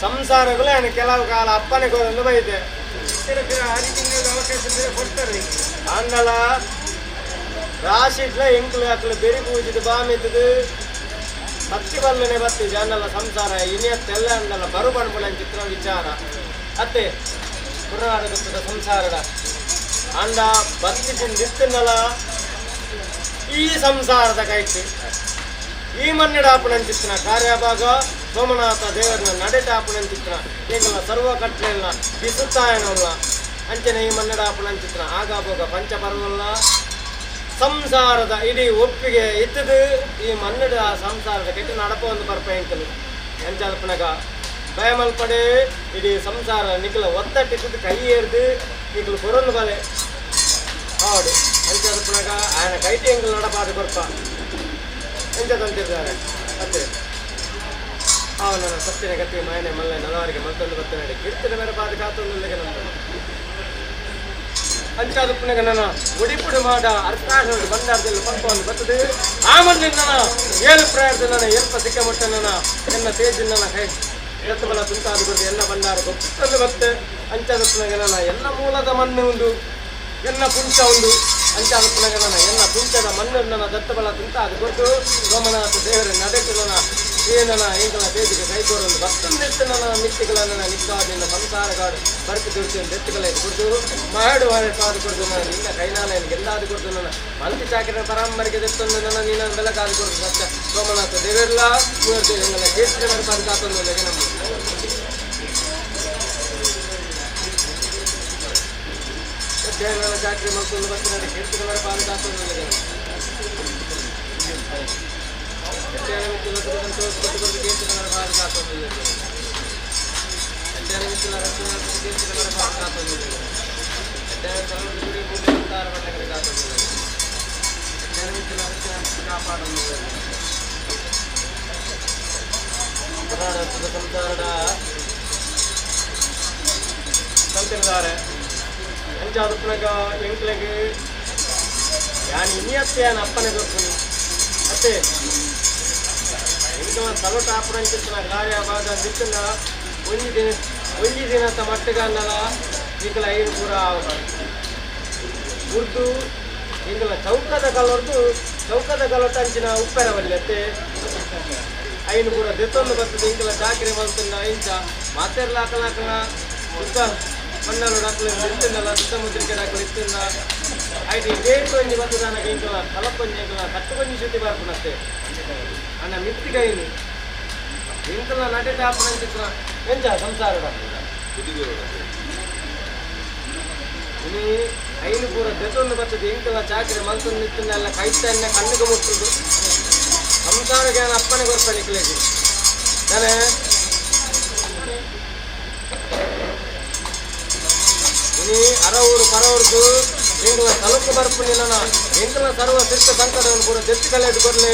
ಸಂಸಾರಗಳು ಏನು ಕೆಲವು ಕಾಲ ಅಪ್ಪನೇ ಕೊಡಲು ಬೈತೆ ಅಂಡಲ ರಾಶಿಟ್ಲ ಎಂಕ್ಲು ಅಕ್ಲು ಬೆರಿ ಪೂಜಿದು ಬಾಮಿತದು ಹತ್ತಿ ಬಲ್ಲನೆ ಬತ್ತಿಜ ಅಂಡಲ ಸಂಸಾರ ಇನಿಯತ್ತೆಲ್ಲ ಅಂಡಲ ಬರು ಬಣ್ಬುಳ ಚಿತ್ರ ವಿಚಾರ ಅತ್ತೆ ಪುರಾಣ ಗೊತ್ತದ ಸಂಸಾರದ ಅಂಡ ಬತ್ತಿಜಿನ ದಿತ್ತನಲ ಈ ಸಂಸಾರದ ಕೈಟ್ ಈ ಮಣ್ಣಿಡಾಪುನಂಚಿತ್ತಿನ ಕಾರ್ಯಭಾಗ ಸೋಮನಾಥ ದೇವರನ್ನ ನಡೆಟಾಪುನಂಚಿತ್ತಿನ ಈಗಲ ಸರ್ವ ಕಟ್ಟಲೆಲ್ಲ ಬಿಸುತ್ತಾಯನಲ್ಲ ಅಂಚನೆ ಈ ಮಣ್ಣಿಡಾಪುನಂಚಿತ್ತಿನ ಆಗಾಭೋಗ ಪಂಚಪರ್ವಲ್ಲ ಸಂಸಾರದ ಇಡೀ ಒಪ್ಪಿಗೆ ಇದ್ದದು ಈ ಮಣ್ಣಿಡ ಸಂಸಾರದ ಕೆಟ್ಟ ನಡಪ ಒಂದು ಬರ್ಪ ಎಂಕಲು ಅಂಚಾದ ಪುನಗ ಭಯಮಲ್ಪಡೆ ಇಡೀ ಸಂಸಾರ ನಿಖಲ ಒತ್ತಟ್ಟಿದ್ದು ಕೈ ಏರ್ದು ನಿಖಲು ಕೊರೊಂದು ಬಲೆ ಹಾಡು ಅಂಚಾದ ಪುನಗ ಆಯನ ಕೈಟಿ ಎಂಕಲು ನಡಪಾದ ಕೊರ್ಪ ಎಂಚದಂತಿದ್ದಾರೆ ಮತ್ತೆ ಅವನ ಸತ್ತಿನ ಗತಿ ಮಾಯನೆ ಮಲ್ಲೆ ನಲವರಿಗೆ ಮತ್ತೊಂದು ಬತ್ತನಡಿ ಕೀರ್ತಿನ ಮೇಲೆ ಪಾದ ಕಾತೊಂದಿಗೆ ನಮ್ಮ ಅಂಚಾದ ಪುನಗ ನನ್ನ ಮುಡಿಪುಡಿ ಮಾಡ ಅರ್ಥಾಢ ಬಂಡಾರದಲ್ಲಿ ಪಂಪವನ್ನು ಬರ್ತದೆ ಆ ಮಣ್ಣಿನ ಏಳು ಪ್ರಾಯದ ನನ್ನ ಎಲ್ಪ ಸಿಕ್ಕ ಮುಟ್ಟ ನನ್ನ ಎನ್ನ ತೇಜಿನ ನನ್ನ ಕೈ ಎತ್ತು ಬಲ ತುಂಟಾದ ಬರ್ತದೆ ಎಲ್ಲ ಬಂಡಾರ ಗೊತ್ತಲ್ಲಿ ಬತ್ತೆ ಅಂಚಾದ ಪುನಗ ನನ್ನ ಎಲ್ಲ ಮೂಲದ ಮಣ್ಣು ಒಂದು ಎನ್ನ ಪುಂಚ ಒಂದು ಅಂಚಾದ ಪುನಗ ನನ್ನ ಎಲ್ಲ ಪುಂಚದ ಮಣ್ಣು ನನ್ನ ದತ್ತಬಲ ತುಂಟಾದ ಕೊಟ್ಟು ಸೋಮನಾಥ ದೇವರ ನಡೆಟ್ಟು ನನ್ನ ಏನನ ಎಂಕಲ ತೇಜಿಗೆ ಕೈಕೋರೊಂದು ಭಕ್ತಂದೆತ್ತು ನನ್ನ ಮಿತ್ತಿಗಳನ್ನು ನಿಕ್ಕಾದಿಂದ ಸಂಸಾರಗಾಡು ಬರ್ತಿ ದುಡ್ಡು ದೆತ್ತುಗಳೇ ಕೊಡ್ದು ಮಾಡು ಪಾದು ಕೊಡ್ದು ನಾನು ನಿನ್ನ ಕೈನಾಲೆಯನ್ನು ಗೆಲ್ಲಾದು ಕೊಡ್ದು ನನ್ನ ಮಲ್ತಿ ಚಾಕಿನ ಪರಾಂಬರಿಗೆ ದೆತ್ತೊಂದು ನನ್ನ ನೀನ ಬೆಳಕಾದು ಕೊಡ್ದು ಸತ್ಯ ಸೋಮನಾಥ ದೇವರೆಲ್ಲ ಮೂರ್ತಿ ಎಂಗಲ ಕೇಸಿನ ಪಾದು ಕಾತೊಂದು ನಮ್ಮ ನನ್ನ ಚಾಕರಿ ಮಲ್ಕೊಂಡು ಬರ್ತೀನಿ ಕೇಸಿನ ಪಾದು ಕಾತೊಂದು ಸಂತಿದ್ದಾರೆ ಅಂಚಾದ ಪುನಗ ಎಂಕ್ಲೆಗೆ ಯಾನ್ ಇನಿಯತ್ತೇನು ಅಪ್ಪನೇ ಗೊತ್ತು ಅತ್ತೆ ఇంకా తలట ఆపరించిన కార్య బాగా దిక్కున ಒಂಜಿ ದಿನದ ಮಟ್ಟಗನ್ನಲ ಈಗಲ ಐನು ಪೂರ ಉರ್ದು ಈಗಲ ಚೌಕದ ಕಲೊಟ್ಟು ಅಂಚಿನ ಉಪ್ಪೆರ ಬಲ್ಲತ್ತೆ ಐನು ಪೂರ ದೆತ್ತೊಂದು ಬರ್ತದೆ ಈಗಲ ಚಾಕರಿ ಮಲ್ತಂಡ ಇಂಚ ಮಾತೆರ್ಲ ಹಾಕಲಾಕನ ಸುತ್ತ ಮಣ್ಣಲು ಹಾಕಲು ಇತ್ತಿಂದಲ್ಲ ಸುತ್ತಮುದ್ರಿಕೆ ಹಾಕಲು ಇತ್ತಿಂದ ಐದು ಡೇಟ್ ಒಂಜಿ ಬರ್ತದ ನನಗೆ ಈಗಲ ಕಲಪೊಂಜಿ ಈಗಲ ಕಟ್ಟುಕೊಂಜಿ ಶುದ್ಧಿ ಬರ್ಪುನತ್ತೆ ಅನ್ನ ಮಿತ್ತಿಗೈನಿ ಇಂಕಲ ನಟೇಟ ಹಾಪನಂಚಿತ್ರ ಎಂಚ ಸಂಸಾರದ ಇನಿ ಐನು ಪೂರ ದೆತ್ತೊಂದು ಬರ್ತದೆ ಇಂಕಲ ಚಾಕರಿ ಮಲ್ತೊಂದು ನಿತ್ತಿನೆಲ್ಲ ಕೈತನ್ನ ಕಣ್ಣಿಗೆ ಮುಟ್ಟುದು ಸಂಸಾರಕ್ಕೆ ನಾನು ಅಪ್ಪನೇ ಗೊತ್ತ ನಿಕ್ಲೇಜಿ ನಾನೇ ಇನಿ ಅರವರು ಪರವರ್ದು ಎಂಕಲ ತಲುಕು ಬರ್ಪುನಿಲ್ಲ ಎಂಕಲ ಸರ್ವ ಸಿಕ್ಕ ಸಂಕಟವನ್ನು ಪೂರ ದೆತ್ತಿ ಕಲೆಟ್ಟು ಕೊಡ್ಲಿ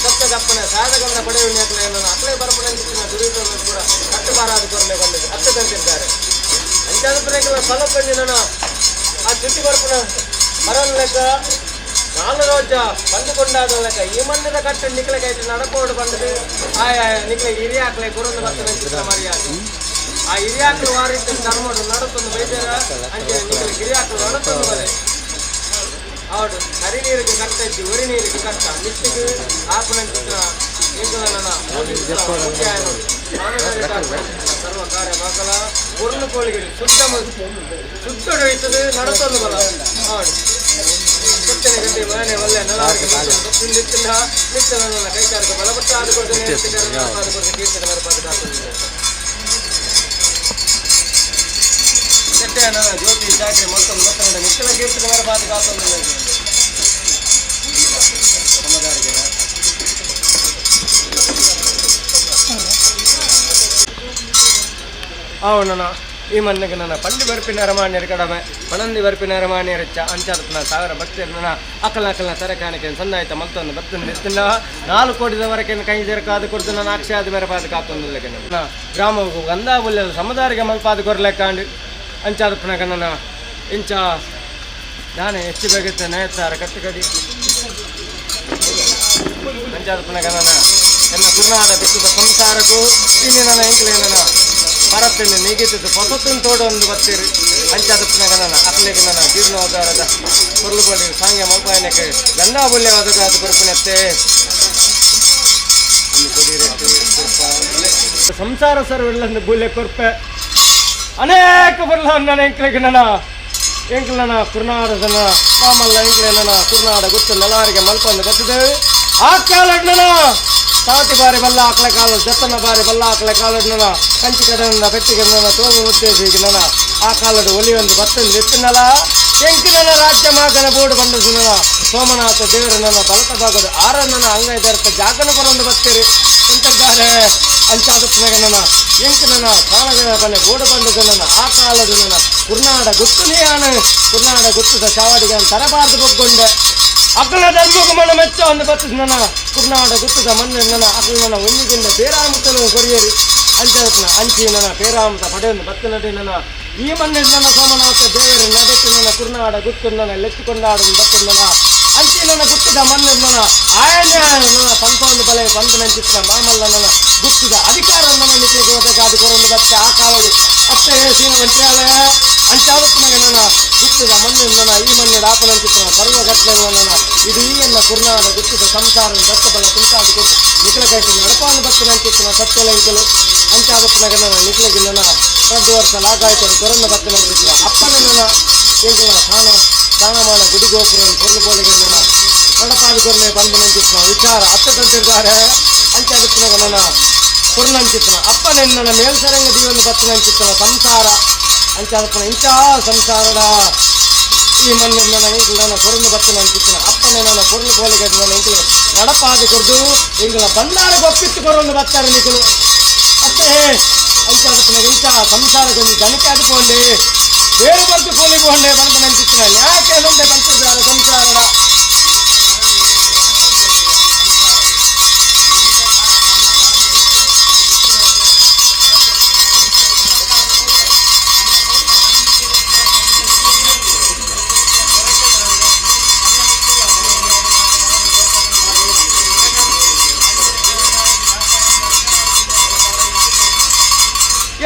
ಸತ್ಯದಪ್ಪನ ಸಾಧಕನ್ನ ಪಡೆಯುವ ಅಕ್ಲೇ ಬರ್ಪುನ ದುರಿತ ಪೂರ ಕಟ್ಟುಬಾರಾದ ಕೊರಲೆ ಬಂದಿದೆ ಹತ್ತು ತಂದಿದ್ದಾರೆ ಅಂಚಾದ ಪುನಗೆಲ್ಲ ತಲುಪಂಜಿ ನನ್ನ ಆ ಚುಟ್ಟಿ ಬರ್ಪುನ ಬರಲ್ ಲೆಕ್ಕ ನಾಲ್ಕು ರೋಜ ಬಂದುಕೊಂಡಾಗಲಕ ಈ ಮಣ್ಣದ ಕಟ್ಟು ನಿಕ್ಲೆಗೈತೆ ನಡಪೋಡು ಬಂದದು ಆಯ ನಿಕ್ಲೆ ಹಿರಿಯಾಕ್ಲೆ ಕೊರೊಂದು ಬರ್ತದೆ ಚಿತ್ರ ಮರ್ಯಾದೆ ಆ ಹಿರಿಯಾಕ್ಲು ವಾರಿತ ಧರ್ಮಡು ನಡತೊಂದು ಬೈದರ ಅಂಚೆ ನಿಕ್ಲೆ ಹಿರಿಯಾಕ್ಲು ನಡತೊಂದು ಬಲೆ ಅವಡು ಕರಿ ನೀರಿಗೆ ಕಟ್ಟ ಇದ್ದು ಉರಿ ನೀರಿಗೆ ಕಟ್ಟ ಮಿಟ್ಟಿಗೆ ಆಪನ ಚಿತ್ರ ಎಂಕಲನ ಸರ್ವ ಕಾರ್ಯ ಮಕ್ಕಳ ಉರುಳು ಕೋಳಿಗಳು ಸುತ್ತಡು ಇರ್ತದೆ ನಡತೊಂದು ಬಲ ಅವಡು ಕೊಟ್ಟನೆ ಗಂಟೆ ಮನೆ ಒಳ್ಳೆ ನಲವರಿಗೆ ನಿತ್ಯ ನಿತ್ಯ ನನ್ನ ಕೈಕಾರಕ್ಕೆ ಬಲಪಟ್ಟ ಅದು ಕೊಡ್ತೇನೆ ಕೀರ್ತನೆ ಮರಪಾದ ನನ್ನ ಜ್ಯೋತಿ ಜಾತ್ರೆ ಮತ್ತೊಂದು ಗೊತ್ತ ನಿತ್ಯನ ಕೀರ್ತನೆ ಮರಪಾದ ಕಾತೊಂದು ಅವನ ಈ ಮಣ್ಣಿಗೆ ನನ್ನ ಪಂಡಿ ಬರ್ಪಿನ ರಮಾಣ್ಯರ ಕಡಮೆ ಪಣಂದಿ ಬರ್ಪಿನ ರಮಾಣ್ಯರ ಅಂಚಾದ ಸಾವಿರ ಭಕ್ತಿಯನ್ನ ಅಕ್ಕಲ ತರಕಾಣಿಕೆ ಸಂದಾಯಿತ ಮತ್ತೊಂದು ಬರ್ತನ್ನು ನಿತ್ತಿನ 4 ಕೋಟಿದವರೆಗೆ ಕೈ ಜರಕಾದ ಕೊಡ್ತು ನನ್ನ ಅಕ್ಷಯಾದ ಮೇರಪಾದ ಕಾತೊಂದಿಲ್ಲಕ್ಕೆ ನನ್ನ ಗ್ರಾಮವು ಗಂಧಾಬುಲ್ಯದ ಸಮುದಾರಿಗೆ ಮಲ್ಪಾದ ಕೊರ್ಲೆಕ್ಕಾಂಡು ಅಂಚಾದಪ್ಪನಾಗ ನನ್ನ ಇಂಚ ನಾನೇ ಹೆಚ್ಚು ಬೇಗುತ್ತೆ ನೇತಾರ ಕಟ್ಟುಕಡಿ ಅಂಚಾದಪ್ಪನಾಗ ನನ್ನ ಕುರ್ನಾಡ ಬಿತ್ತದ ಸಂಸಾರಕ್ಕೂ ಇಲ್ಲಿ ನನ್ನ ಎಂಕ್ಲೆ ನನ್ನ ಪರತ್ತನ್ನು ನೀಗಿದ್ದು ಹೊಸತನ್ನು ತೋಡೊಂದು ಬರ್ತೀರಿ ಅಂಚಾದಪ್ಪನಾಗ ನನ್ನ ಅಕ್ಕಲಿಗೆ ನನ್ನ ಜೀರ್ಣೋದ್ಧಾರದ ಕೊರ್ಲುಬಳ್ಳಿ ಸಾಂಗ್ಯ ಮಲ್ಪಾಯನಕ್ಕೆ ಗಂಧಾಬುಲ್ಯವಾದ ಅದು ಬರ್ಪಣತ್ತೆ ಸಂಸಾರ ಸರ್ವಿಲ್ಲಂದು ಬುಲ್ಲೆ ಕೊರ್ಪೆ ಅನೇಕ ಬರಲ ನನ್ನ ಎಂಕ್ಲಿಗೆ ನನ್ನ ಎಂಕ್ಲನ ಕುರ್ನಾಡದನ ಮಾಮಲ್ಲ ಎಂಕ್ಲೆ ನನ್ನ ಕುರ್ನಾಡ ಗುತ್ತು ನಲಾರಿಗೆ ಮಲ್ಪಂದು ಬರ್ತದೆ ಆ ಕಾಲಡ್ನ ತಾತಿ ಬಾರಿ ಬಲ್ಲ ಆಕಳೆ ಕಾಲ ಜತ್ತನ ಬಾರಿ ಬಲ್ಲ ಆಕಳೆ ಕಾಲಡ್ನ ಕಂಚಿ ಕಡೆಯಿಂದ ಬೆಟ್ಟಿಗೆ ನನ್ನ ತೋಗು ಮುದ್ದೇಶಿಗೆ ನನ್ನ ಆ ಕಾಲಡು ಒಲಿಯೊಂದು ಬತ್ತಂದು ಎತ್ತಿನಲ್ಲ ಎಂಕಿನ ರಾಜ್ಯ ಮಾಗನ ಬೋರ್ಡು ಬಂದದ್ದು ನನ್ನ ಸೋಮನಾಥ ದೇವರು ನನ್ನ ಬಲತ ಭಾಗದ ಆರನ್ನ ಅಂಗೈ ದರ್ತ ಜಾಗನ ಬರೊಂದು ಬರ್ತೀರಿ ಎಂತಿದ್ದಾರೆ ಅಂಚಾದಪ್ಪನಾಗ ನನ್ನ ಎಂಕಿನ ಕಾಲಗಳ ಬಲೆ ಬೋರ್ಡು ಬಂದದ್ದು ನನ್ನ ಆ ಕಾಲದು ನನ್ನ ಕುರ್ನಾಡ ಗುತ್ತನೇ ಕುರ್ನಾಡ ಗುತ್ತದ ಚಾವಡಿಗೆ ತರಬಾರ್ದು ಬೊಗ್ಗೊಂಡೆ ಅಕ್ಕಲ ಧರ್ಮಕ್ಕೆ ಮನ ಮೆಚ್ಚ ಒಂದು ಬರ್ತದೆ ನನ್ನ ಕುರ್ನಾಡ ಗುತ್ತದ ಮಣ್ಣು ನನ್ನ ಅಕ್ಕಲ ನನ್ನ ಒಂದಿಗಿಂದ ಬೇರಾಮುತ್ತಲು ಕೊರಿಯರಿ ಅಂಚಾದಪ್ಪನ ಅಂಚಿ ನನ್ನ ಬೇರಾಮತ ಪಡೆಯೊಂದು ಬತ್ತು ನಟಿ ನನ್ನ ಈ ಮಣ್ಣಿನ ನನ್ನ ಸೋಮನಾಥ ದೇವರು ನಡೆಟ್ಟು ನನ್ನ ಕುರ್ನಾಡ ಗುತ್ತು ನನ್ನ ಲೆಚ್ಚಿಕೊಂಡಾಡು ಬತ್ತು ನನ್ನ ಅಂಚಿ ನನ್ನ ಗುತ್ತಿದ ಮಣ್ಣು ನನ್ನ ಆಯನೇ ನನ್ನ ಪಂತೊಂದು ಬಲೆ ಪಂತ ನಂಚಿತ್ರ ಮಾಮಲ್ಲ ನನ್ನ ಗುತ್ತಿದ ಅಧಿಕಾರ ನನ್ನ ನಿಟ್ಟಿಗೆ ಹೋಗಬೇಕಾದ ಕೊರೊಂದು ಬತ್ತೆ ಆ ಕಾಲದಲ್ಲಿ ಅತ್ತೆ ಶ್ರೀಮಂತ್ಯಾಲಯ ಅಂಚಾದಪ್ಪನಾಗ ನನ್ನ ಗುತ್ತಿದ ಮಣ್ಣು ನನ್ನ ಈ ಮಣ್ಣಿನ ಆಪನಂಚಿತ್ರ ಸರ್ವಘಟ್ಲೆ ನನ್ನ ಇಡೀ ನನ್ನ ಕುರ್ನಾಡ ಗುತ್ತಿದ ಸಂಸಾರ ದತ್ತ ಬಲ ತುಂಟಾದ ನಿಖಲ ಕೈಸಿ ನಡಪಾನ ಬತ್ತೆ ನಂಚಿತ್ರ ಸತ್ಯಲಂಕಲು ಅಂಚಾದಪ್ಪನಾಗ ನನ್ನ ನಿಖಲಿಗೆ ನನ್ನ 2 ವರ್ಷ ಲಾಗಾಯ್ತು ಕೊರೊಂದು ಬತ್ತೆ ನಂಚಿತ್ರ ಅಪ್ಪನ ನನ್ನ ಎಂಕಲ ಸ್ಥಾನಮಾನ ಗುಡಿಗೋಪುರ ಕೊರ್ಲುಬೋಳಿಗೆ ನನ್ನ ನಡಪಾದ ಕೊರಲೆ ಬಂದು ನಂಚಿತ್ರ ವಿಚಾರ ಅತ್ತ ತಂತಿದ್ದಾರೆ ಅಂಚಾದಪ್ಪನಾಗ ನನ್ನ ಕೊರ್ಲಂಚಿತ್ರ ಅಪ್ಪನ ನನ್ನ ಮೇಲ್ಸರಂಗ ದೀವನ್ನು ಬತ್ತೆ ನಂಚಿತ್ರ ಸಂಸಾರ ಅಂಚಾದಪ್ಪನ ಇಂಥ ಸಂಸಾರದ ಈ ಮಣ್ಣು ನನ್ನ ಎಂಕಲು ನನ್ನ ಕೊರಲು ಬತ್ತೆ ನಂಚಿತ್ರ ಅಪ್ಪನೇ ನನ್ನ ಕೊರಲು ಬೋಳಿಗೆ ನನ್ನ ಎಂಕಲು ನಡಪಾದ ಕೊರ್ದು ಎಂಕಲ ಬಂದಾರ ಗೊಪ್ಪಿತ್ತು ಕೊರೊಂದು ಬರ್ತಾರೆ ನಿಖಲು ಅತ್ತೆ ಅಂಚಾದಪ್ಪನಾಗ ಇಂಥ ಸಂಸಾರದೊಂದು ಜನಕ್ಕೆ ಆದುಕೊಂಡೆ ಬೇರೆ ಬರ್ದು ಕೋಲಿಗೊಂಡೆ ಬಂದು ನಂಚಿತ್ರ ಯಾಕೆ ನೊಂದೆ ಬಂತಿದ್ದಾರೆ ಸಂಸಾರದ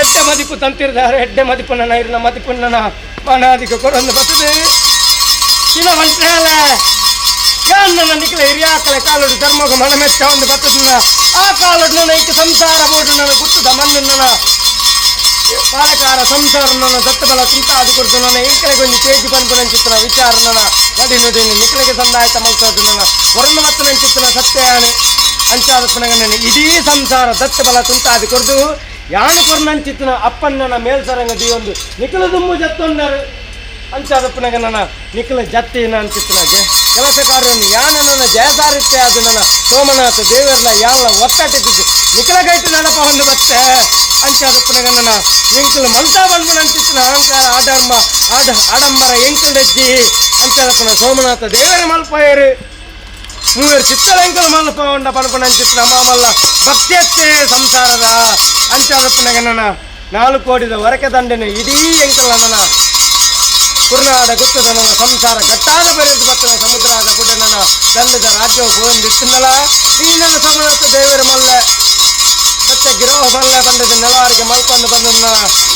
ಎಡ್ಡೆ ಮದಿಪು ತಂತಿರ್ತಾರೆ ಎಡ್ಡೆ ಮದಿಪು ನನ್ನ ಇರಿನ ಮದಿಪು ನನ್ನ ಮಾನಾದಿಗೆ ಕೊರೊಂದು ಬರ್ತದೆ ಚಿನ್ನ ಮಂತ್ರಾಲ ಯಾನ್ ನನ್ನ ನಿಖಲ ಹಿರಿಯಾಕಲೆ ಕಾಲೋಡು ಧರ್ಮಗ ಮನ ಮೆಚ್ಚ ಒಂದು ಬರ್ತದ ಆ ಕಾಲೋಡು ನನ್ನ ಇಂಕ ಸಂಸಾರ ಬೋಡು ನನ್ನ ಗುತ್ತದ ಮಣ್ಣು ನನ್ನ ಪಾಲಕಾರ ಸಂಸಾರ ನನ್ನ ದತ್ತ ಬಲ ತುಂಟಾದ ಕೊಡ್ತು ನನ್ನ ಇಂಕಲೆಗೆ ಒಂದು ತೇಜಿ ಬಂದು ನಂಚಿತ್ರ ವಿಚಾರ ನನ್ನ ನಡಿ ನಡಿ ನಿಖಲಿಗೆ ಸಂದಾಯತ ಮಲ್ತದ್ದು ನನ್ನ ಕೊರೊಂದು ಬತ್ತ ನಂಚಿತ್ರ ಸತ್ಯಾನೆ ಅಂಚಾದಪ್ಪನಾಗ ನನ್ನ ಇಡೀ ಸಂಸಾರ ದತ್ತ ಬಲ ತುಂಟಾದ ಕೊಡ್ದು ಯಾನು ಕೊರ್ನಂಚಿತ್ತಿನ ಅಪ್ಪನ ಮೇಲ್ಸರಂಗ ದಿಯೊಂದು ನಿಖಲ ದುಮ್ಮು ಜತ್ತೊಂಡರು ಅಂಚಾದಪ್ಪನಾಗ ನನ್ನ ನಿಖಲ ಜತ್ತಿನ ಅಂಚಿತ್ತಿನಾಗೆ ಕೆಲಸ ಕಾರ್ಯವನ್ನು ಯಾನ ನನ್ನ ಜಯಸಾರಿತ್ತೆ ಅದು ನನ್ನ ಸೋಮನಾಥ ದೇವರೆಲ್ಲ ಯಾವ ಒತ್ತಾಟಿದ್ದು ನಿಖಲ ಗೈಟು ನೆನಪ ಒಂದು ಬತ್ತೆ ಅಂಚಾದಪ್ಪನಾಗ ನನ್ನ ಎಂಕಲು ಮಲ್ತಾ ಬಂದು ಅಂಚಿತ್ತಿನ ಅಹಂಕಾರ ಆಡಂಬರ ಎಂಕಲಜ್ಜಿ ಅಂಚಾದಪ್ಪನ ಸೋಮನಾಥ ದೇವರ ಮಲ್ಪಾಯರು 3 ಚಿತ್ತಲೆಂಕಲು ಮಲ್ಪ ಉಂಡ ಪಣಪಣ ಅಂಚಿತ್ತಿನ ಮಾಮಲ್ಲ ಭಕ್ತಿಯತ್ತೇ ಸಂಸಾರದ ಅಂಚಾದಪ್ಪನಾಗ ನನ್ನ 4 ಕೋಟಿದ ಹೊರಕೆ ದಂಡನೆ ಇಡೀ ಎಂಕಲ ನನ್ನ ಕುರುನಾಡ ಗುತ್ತದ ನನ್ನ ಸಂಸಾರ ಗಟ್ಟಾದ ಬರೆದು ಬರ್ತನ ಸಮುದ್ರದ ಕೂಡ ನನ್ನ ದಂಡದ ರಾಜ್ಯವು ಹೊಂದಿತ್ತಿನಲ್ಲ ಈ ನನ್ನ ಸೋಮನಾಥ ದೇವರ ಮಲ್ಲ ಮತ್ತೆ ಗಿರೋಹ ಮಲ್ಲ ಬಂದದ ನೆಲವಾರಿಗೆ ಮಲ್ಪಂದು ಬಂದನ್ನ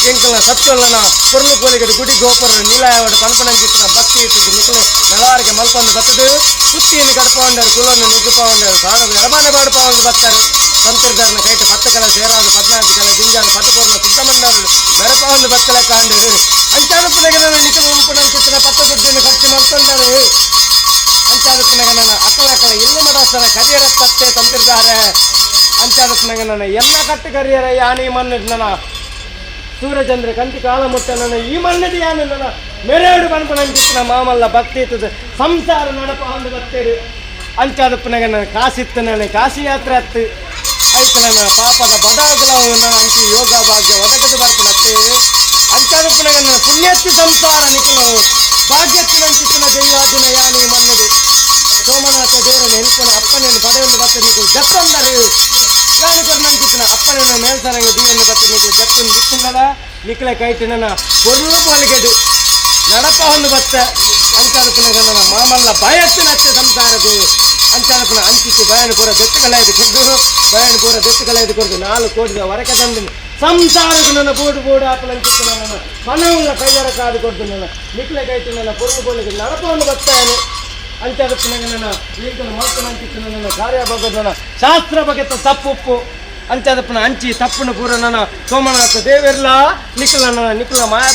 ಎಂಕಲ್ನ ಸತ್ತುಲ್ಲನ ಕುರುಳು ಕೋಲಿಗದ ಗುಡಿ ಗೋಪುರ ನೀಲಾಯವಡ ಕಣಪನಂಚಿತ್ತಿನ ಭಕ್ತಿ ಇರ್ತದೆ ನಿಖಲೆ ನೆಲವಾರಿಗೆ ಮಲ್ಪಂದು ಬರ್ತದೆ ಕುತ್ತಿಯನ್ನು ಕಡಪವಂಡರು ಕುಲವನ್ನು ನಿಗ್ಗುಪವಂಡರು ಕಾಣದು ಎಡಬಾನೆ ಬಾಡುಪವಂದು ಬರ್ತಾರೆ ಸಂತಿರ್ದಾರನ ಕೈಟ 10 ಕಲ ಸೇರಾದ 14 ಕಲ ಜಿಂಜಾನ ಪಟ್ಟಪೂರ್ಣ ಸುತ್ತಮಂಡರು ಮೆರಪವಂದು ಬತ್ತಲೆ ಕಾಂಡು ಅಂಚಾದ ಪುನಗನ ನಿಖಲ ಉಂಪುನಂಚಿತ್ತಿನ ಪತ್ತ ದುಡ್ಡನ್ನು ಖರ್ಚು ಮಾಡ್ಕೊಂಡರು ಅಂಚಾದ ಪುನಗನ ಅಕ್ಕಲಕ್ಕಲ ಇನ್ನು ಮಡಸ್ತರ ಕರಿಯರ ಕತ್ತೆ ತಂತಿರ್ತಾರೆ ಅಂಚಾದ ಪುನಗನ ಎಲ್ಲ ಕಟ್ಟು ಕರಿಯರ ಯಾನಿ ಮಣ್ಣಿದ್ ನನ್ನ ಸೂರ್ಯಚಂದ್ರ ಕಂತಿ ಕಾಲ ಮುಟ್ಟ ನನ್ನ ಈ ಮಣ್ಣದಿ ಯಾನು ನನ್ನ ಮೆರೆಡು ಬನ್ಪನಂಚಿತ್ತಿನ ಮಾಮಲ್ಲ ಭಕ್ತಿ ಇರ್ತದೆ ಸಂಸಾರ ನಡಪ ಒಂದು ಬತ್ತೇರು ಅಂಚಾದ ಪುನಗನ ಕಾಸಿತ್ತು ನನಗೆ ಕಾಶಿ ಯಾತ್ರೆ ಹತ್ತು ಆಯ್ತಲ್ಲ ಪಾಪದ ಬಡಾಗಲವು ನನ್ನ ಅಂಚಿ ಯೋಗ ಭಾಗ್ಯ ಒದಗದು ಬರ್ತನತ್ತೆ ಅಂಚಾದ ಪುನಗನ ಪುಣ್ಯತ್ತಿ ಸಂಸಾರ ನಿಖಲವು ಭಾಗ್ಯತ್ತಿನಂಚಿತ್ತಿನ ದೈವಾದಿನ ಯಾನಿ ಮಣ್ಣದಿ ಸೋಮನಾಥ ದೇವರನ್ನು ಎನ್ಕೊನ ಅಪ್ಪನನ್ನು ಪಡೆಯಲು ಬರ್ತನಿಗೆ ಜತ್ತಂದರು ಯಾರು ಕೊಡ್ನಂಚಿತ್ತಿನ ಅಪ್ಪನನ್ನು ಮೇಲ್ಸರಂಗ ದೀಯನ್ನು ಬರ್ತನಿಗೆ ಜತ್ತನ್ನು ಬಿತ್ತಿನಲ್ಲ ನಿಖಲೆ ಕೈಟಿನ ಕೊರ್ಲು ಪಾಲಿಗೆದು ನಡಪ ಒಂದು ಬತ್ತ ಅಂಚಾದ ಪುನಗನ ಮಾಮಲ್ಲ ಭಯತ್ತಿನತ್ತೆ ಸಂಸಾರದು ಅಂಚಾದ ಪುನಃ ಅಂಚಿತ್ತು ಬಯನು ಪೂರ ಬೆತ್ತುಗಳೆದು ಕೊಡ್ದು ಬಯನು ಪೂರ ಬೆತ್ತುಗಳೆದು ಕೊಡ್ದು 4 ಕೋಟಿದ ಹೊರಕೆ ತಂದು ಸಂಸಾರಕ್ಕೆ ನನ್ನ ಬೋಡು ಆಪಲಂಚಿತ್ತು ನನ್ನ ಮನವುಳ್ಳ ಕೈದರ ಕಾದು ಕೊಡ್ದು ನನ್ನ ನಿಖಲೆ ಕೈಟಿ ನನ್ನ ಕೊರ್ಲು ಬೋಲಿಗೆ ನಡಪವನ್ನು ಬತ್ತಾಯನು ಅಂಚಾದ ಪುನಗನ ಈಗಲು ಮಾತನಾಂಚಿತ್ತು ನನ್ನ ಕಾರ್ಯ ಭಗವನ ಶಾಸ್ತ್ರ ಬಗೆತ ತಪ್ಪುಪ್ಪು ಅಂಚಾದ ಪುನಃ ಅಂಚಿ ತಪ್ಪುನ ಪೂರ ನನ್ನ ಸೋಮನಾಥ ದೇವೆಲ್ಲ ನಿಖಲ ಮಾಯ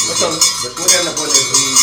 Betul, betul yang boleh.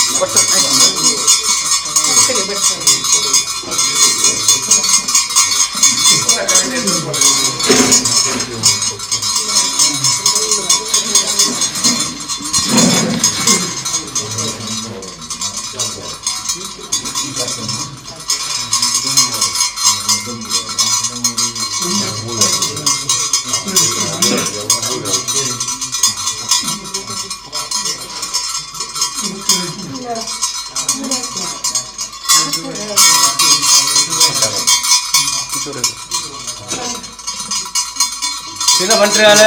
சின்ன பண்றால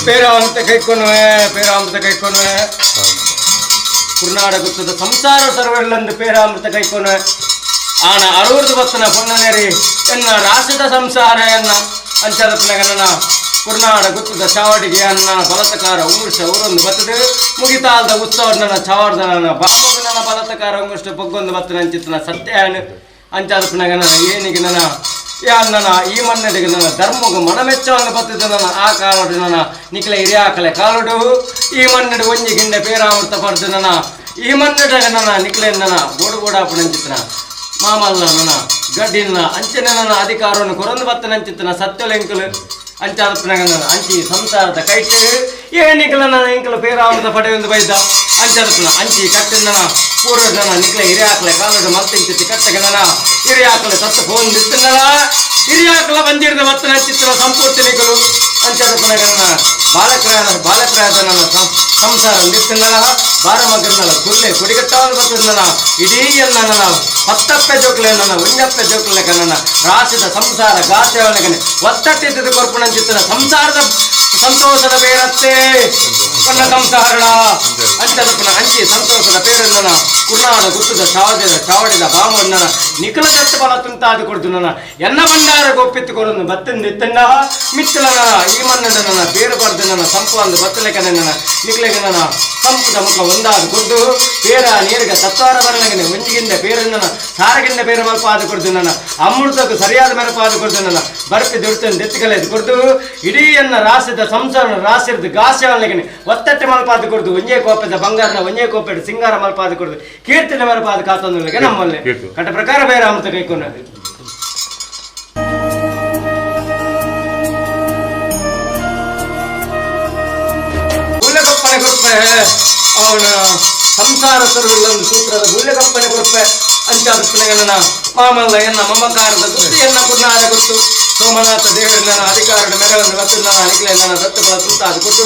பேராமத்தை ಕೈಕೊನ್ವೆ ಕುರ್ನಾಡ ಗುತ್ತದ ಸಂಸಾರ ಸರ್ವರ್ಲಂದು ಪೇರಾಮೃತ ಕೈಕೊನ್ವೆ ಆನ 60 ಬತ್ತನ ಪೊನ್ನನೇರಿ ಎನ್ನ ರಾಸಿದ ಸಂಸಾರ ಎನ್ನ ಅಂಚದಪ್ಪನಗನ ಕುರ್ನಾಡ ಗುತ್ತದ ಚಾವಡಿಗೆ ಅನ್ನ ಬಲತಕಾರ ಉಂಗುಷ್ಟ ಊರೊಂದು ಬತ್ತದ ಮುಗಿತಾಲ್ದ ಉತ್ಸವ ನನ್ನ ಚಾವಡ್ದ ನನ್ನ ಬಾಮಗ ನನ್ನ ಬಲತಕಾರ ಉಂಗುಷ್ಟ ಪೊಗ್ಗೊಂದು ಬತ್ತನ ಅಂಚಿತ್ತನ ಸತ್ಯ ಅಂಚದಪ್ಪನಗನ ಏನಿಗೆ ನನ್ನ ನನ್ನ ಈ ಮನ್ನಡಿಗೆ ನನ್ನ ಧರ್ಮಗ ಮನಮೆಚ್ಚವನ್ನು ಬತ್ತಿದ್ದ ನನ್ನ ಆ ಕಾಲಡು ನನ್ನ ನಿಖಲ ಹಿರಿಯಾಕಲೆ ಕಾಲಡು ಈ ಮನ್ನಡಿ ಒಂಜಿ ಗಿಂಡೆ ಪೇರಾಮೃತ ಪಡೆದು ನನ್ನ ಈ ಮನ್ನಡಿಗೆ ನನ್ನ ನಿಖಲೆ ನನ್ನ ಬೋಡುಬೋಡಾಪಣಂಚಿತ್ತನ ಮಾಮಲ್ಲ ನನ್ನ ಗಡ್ಡಿನ ಅಂಚನೆ ನನ್ನ ಅಧಿಕಾರವನ್ನು ಕೊರಂದು ಬತ್ತನಂಚಿತ್ತನ ಸತ್ಯಲೆಂಕಲು ಅಂಚಾದಪ್ಪನಾಗ ನನ್ನ ಅಂಚಿ ಸಂಸಾರದ ಕೈಟ್ ಏನಿಕಲ ನನ್ನ ಇಂಕಲು ಪೇರಾಮೃತ ಪಡೆಯೊಂದು ಬೈದ ಅಂಚಾದಪ್ಪನ ಅಂಚಿ ಕಟ್ಟಿನ ಪೂರ್ವ ಜನ ನಿಕ್ಲೆ ಹಿರಿಯಾಕಲೆ ಕಾಲಡು ಮಲ್ತಿಂಚಿ ಕಟ್ಟಗೆ ನನ್ನ ಹಿರಿಯಾಕಲೆ ತತ್ತು ಫೋನ್ ನಿತ್ತನ ಹಿರಿಯಾಕಲ ಬಂದಿಡಿದ ಬತ್ತನ ಚಿತ್ರ ಸಂಪೂರ್ತಿನಿಗಳು ಅಂಚಾದಪ್ಪನಾಗ ನನ್ನ ಬಾಲಕರಾದ ನನ್ನ ಸಂಸಾರ ನಿತ್ತನ ಬಾರಮಗನ ಕುರ್ಲೆ ಕುಡಿಗಟ್ಟವನ್ನು ಬರ್ತದ ಇಡೀ ಎನ್ನ ನನ್ನ ಹತ್ತಪ್ಪೆ ಜೋಕ್ಲೆ ನನ್ನ ಉಂಜಪ್ಪೆ ಜೋಕ್ಲೆಗ ನನ್ನ ರಾಸಿದ ಸಂಸಾರ ಗಾತ್ಯವನಿಗೆ ಒತ್ತಟ್ಟಿದ್ದು ಕೊರ್ಪುಣಂಚಿತ್ತನ ಸಂಸಾರದ ಸಂತೋಷದ ಬೇರತ್ತೆ ನನ್ನ ಸಂಸಾರಣ ಅಂಚದಪ್ಪನ ಅಂಚಿ ಸಂತೋಷದ ಪೇರನ್ನ ಕುರ್ನಾಡ ಗುತ್ತದ ಚಾವಡಿದ ಬಾಮನ್ನ ನಿಖಲ ಜಟ್ಟು ಬಲ ತುಂಟಾದು ಕೊಡ್ತು ನನ್ನ ಎನ್ನ ಭಂಡಾರ ಗೊಪ್ಪಿತ್ತುಕೊಂಡು ಬತ್ತಿಂದಿತ್ತನ್ನ ಮಿತ್ತಲ ಈ ಮನ್ನದ ನನ್ನ ಬೇರು ಬರೆದು ನನ್ನ ಸಂಪು ಅಂದು ಬತ್ತಲೆಕ ನನ್ನ ನಿಖಲೆಗೆ ನನ್ನ ಸಂಪುದ ಮುಖ ಒಂದಾದು ಕೊಡ್ದು ಪೇರ ನೀರಿಗೆ ಸತ್ವಾರ ಬರಲಗನೆ ಒಂಜಿಗಿಂದ ಪೇರನ್ನ ಸಾರಗಿಂದ ಬೇರೆ ಮಲ್ಪಾದು ಕೊಡ್ದು ನನ್ನ ಅಮೃತಕ್ಕೂ ಸರಿಯಾದ ಮೆರಪಾದು ಕೊಡ್ದು ನನ್ನ ಬರ್ಪಿ ದುಡ್ತನ್ನು ದೆತ್ತಿಗಲೇದು ಕೊಡ್ದು ಇಡೀ ಎನ್ನ ರಾಸಿದ ಸಂಸಾರ ರಾಸಿರ್ದು ಗಾಸ್ಯವನಿಗೆ ಒತ್ತಟ್ಟೆ ಮಲ್ಪಾದು ಕೊಡ್ದು ಒಂಜೇ ಕೋಪದ ಬಂಗಾರನ ಒಂಜೇ ಕೋಪದ ಸಿಂಗಾರ ಮಲ್ಪಾದು ಕೊಡ್ದು ಕೀರ್ತಿನ ಮೆರಪಾದು ಕಾತೊಂದಿಗೆ ನಮ್ಮಲ್ಲಿ ಕಟ್ಟ ಪ್ರಕಾರ ಬೇರೆ ಅಮೃತ ಕೈಕೊಂಡು ಅವನ ಸಂಸಾರ ಸರ್ವಲ್ಲೊಂದು ಸೂತ್ರದ ಮೂಲ್ಯಕಪ್ಪನೆ ಕೊಡುತ್ತೆ ಅಂಚಾದಪ್ಪನಗನ ಮಾಮಲ್ಲ ಎನ್ನ ಮಮಕಾರದ ಗುತ್ತಿ ಎನ್ನ ಕುರ್ನಾಡ ಗೊತ್ತು ಸೋಮನಾಥ ದೇವರ ಅಧಿಕಾರದ ಮೆರವನ್ನು ಮತ್ತು ನಿಖಲೆ ನನ್ನ ದತ್ತುಗಳ ತುಂಟಾದು ಕೊಟ್ಟು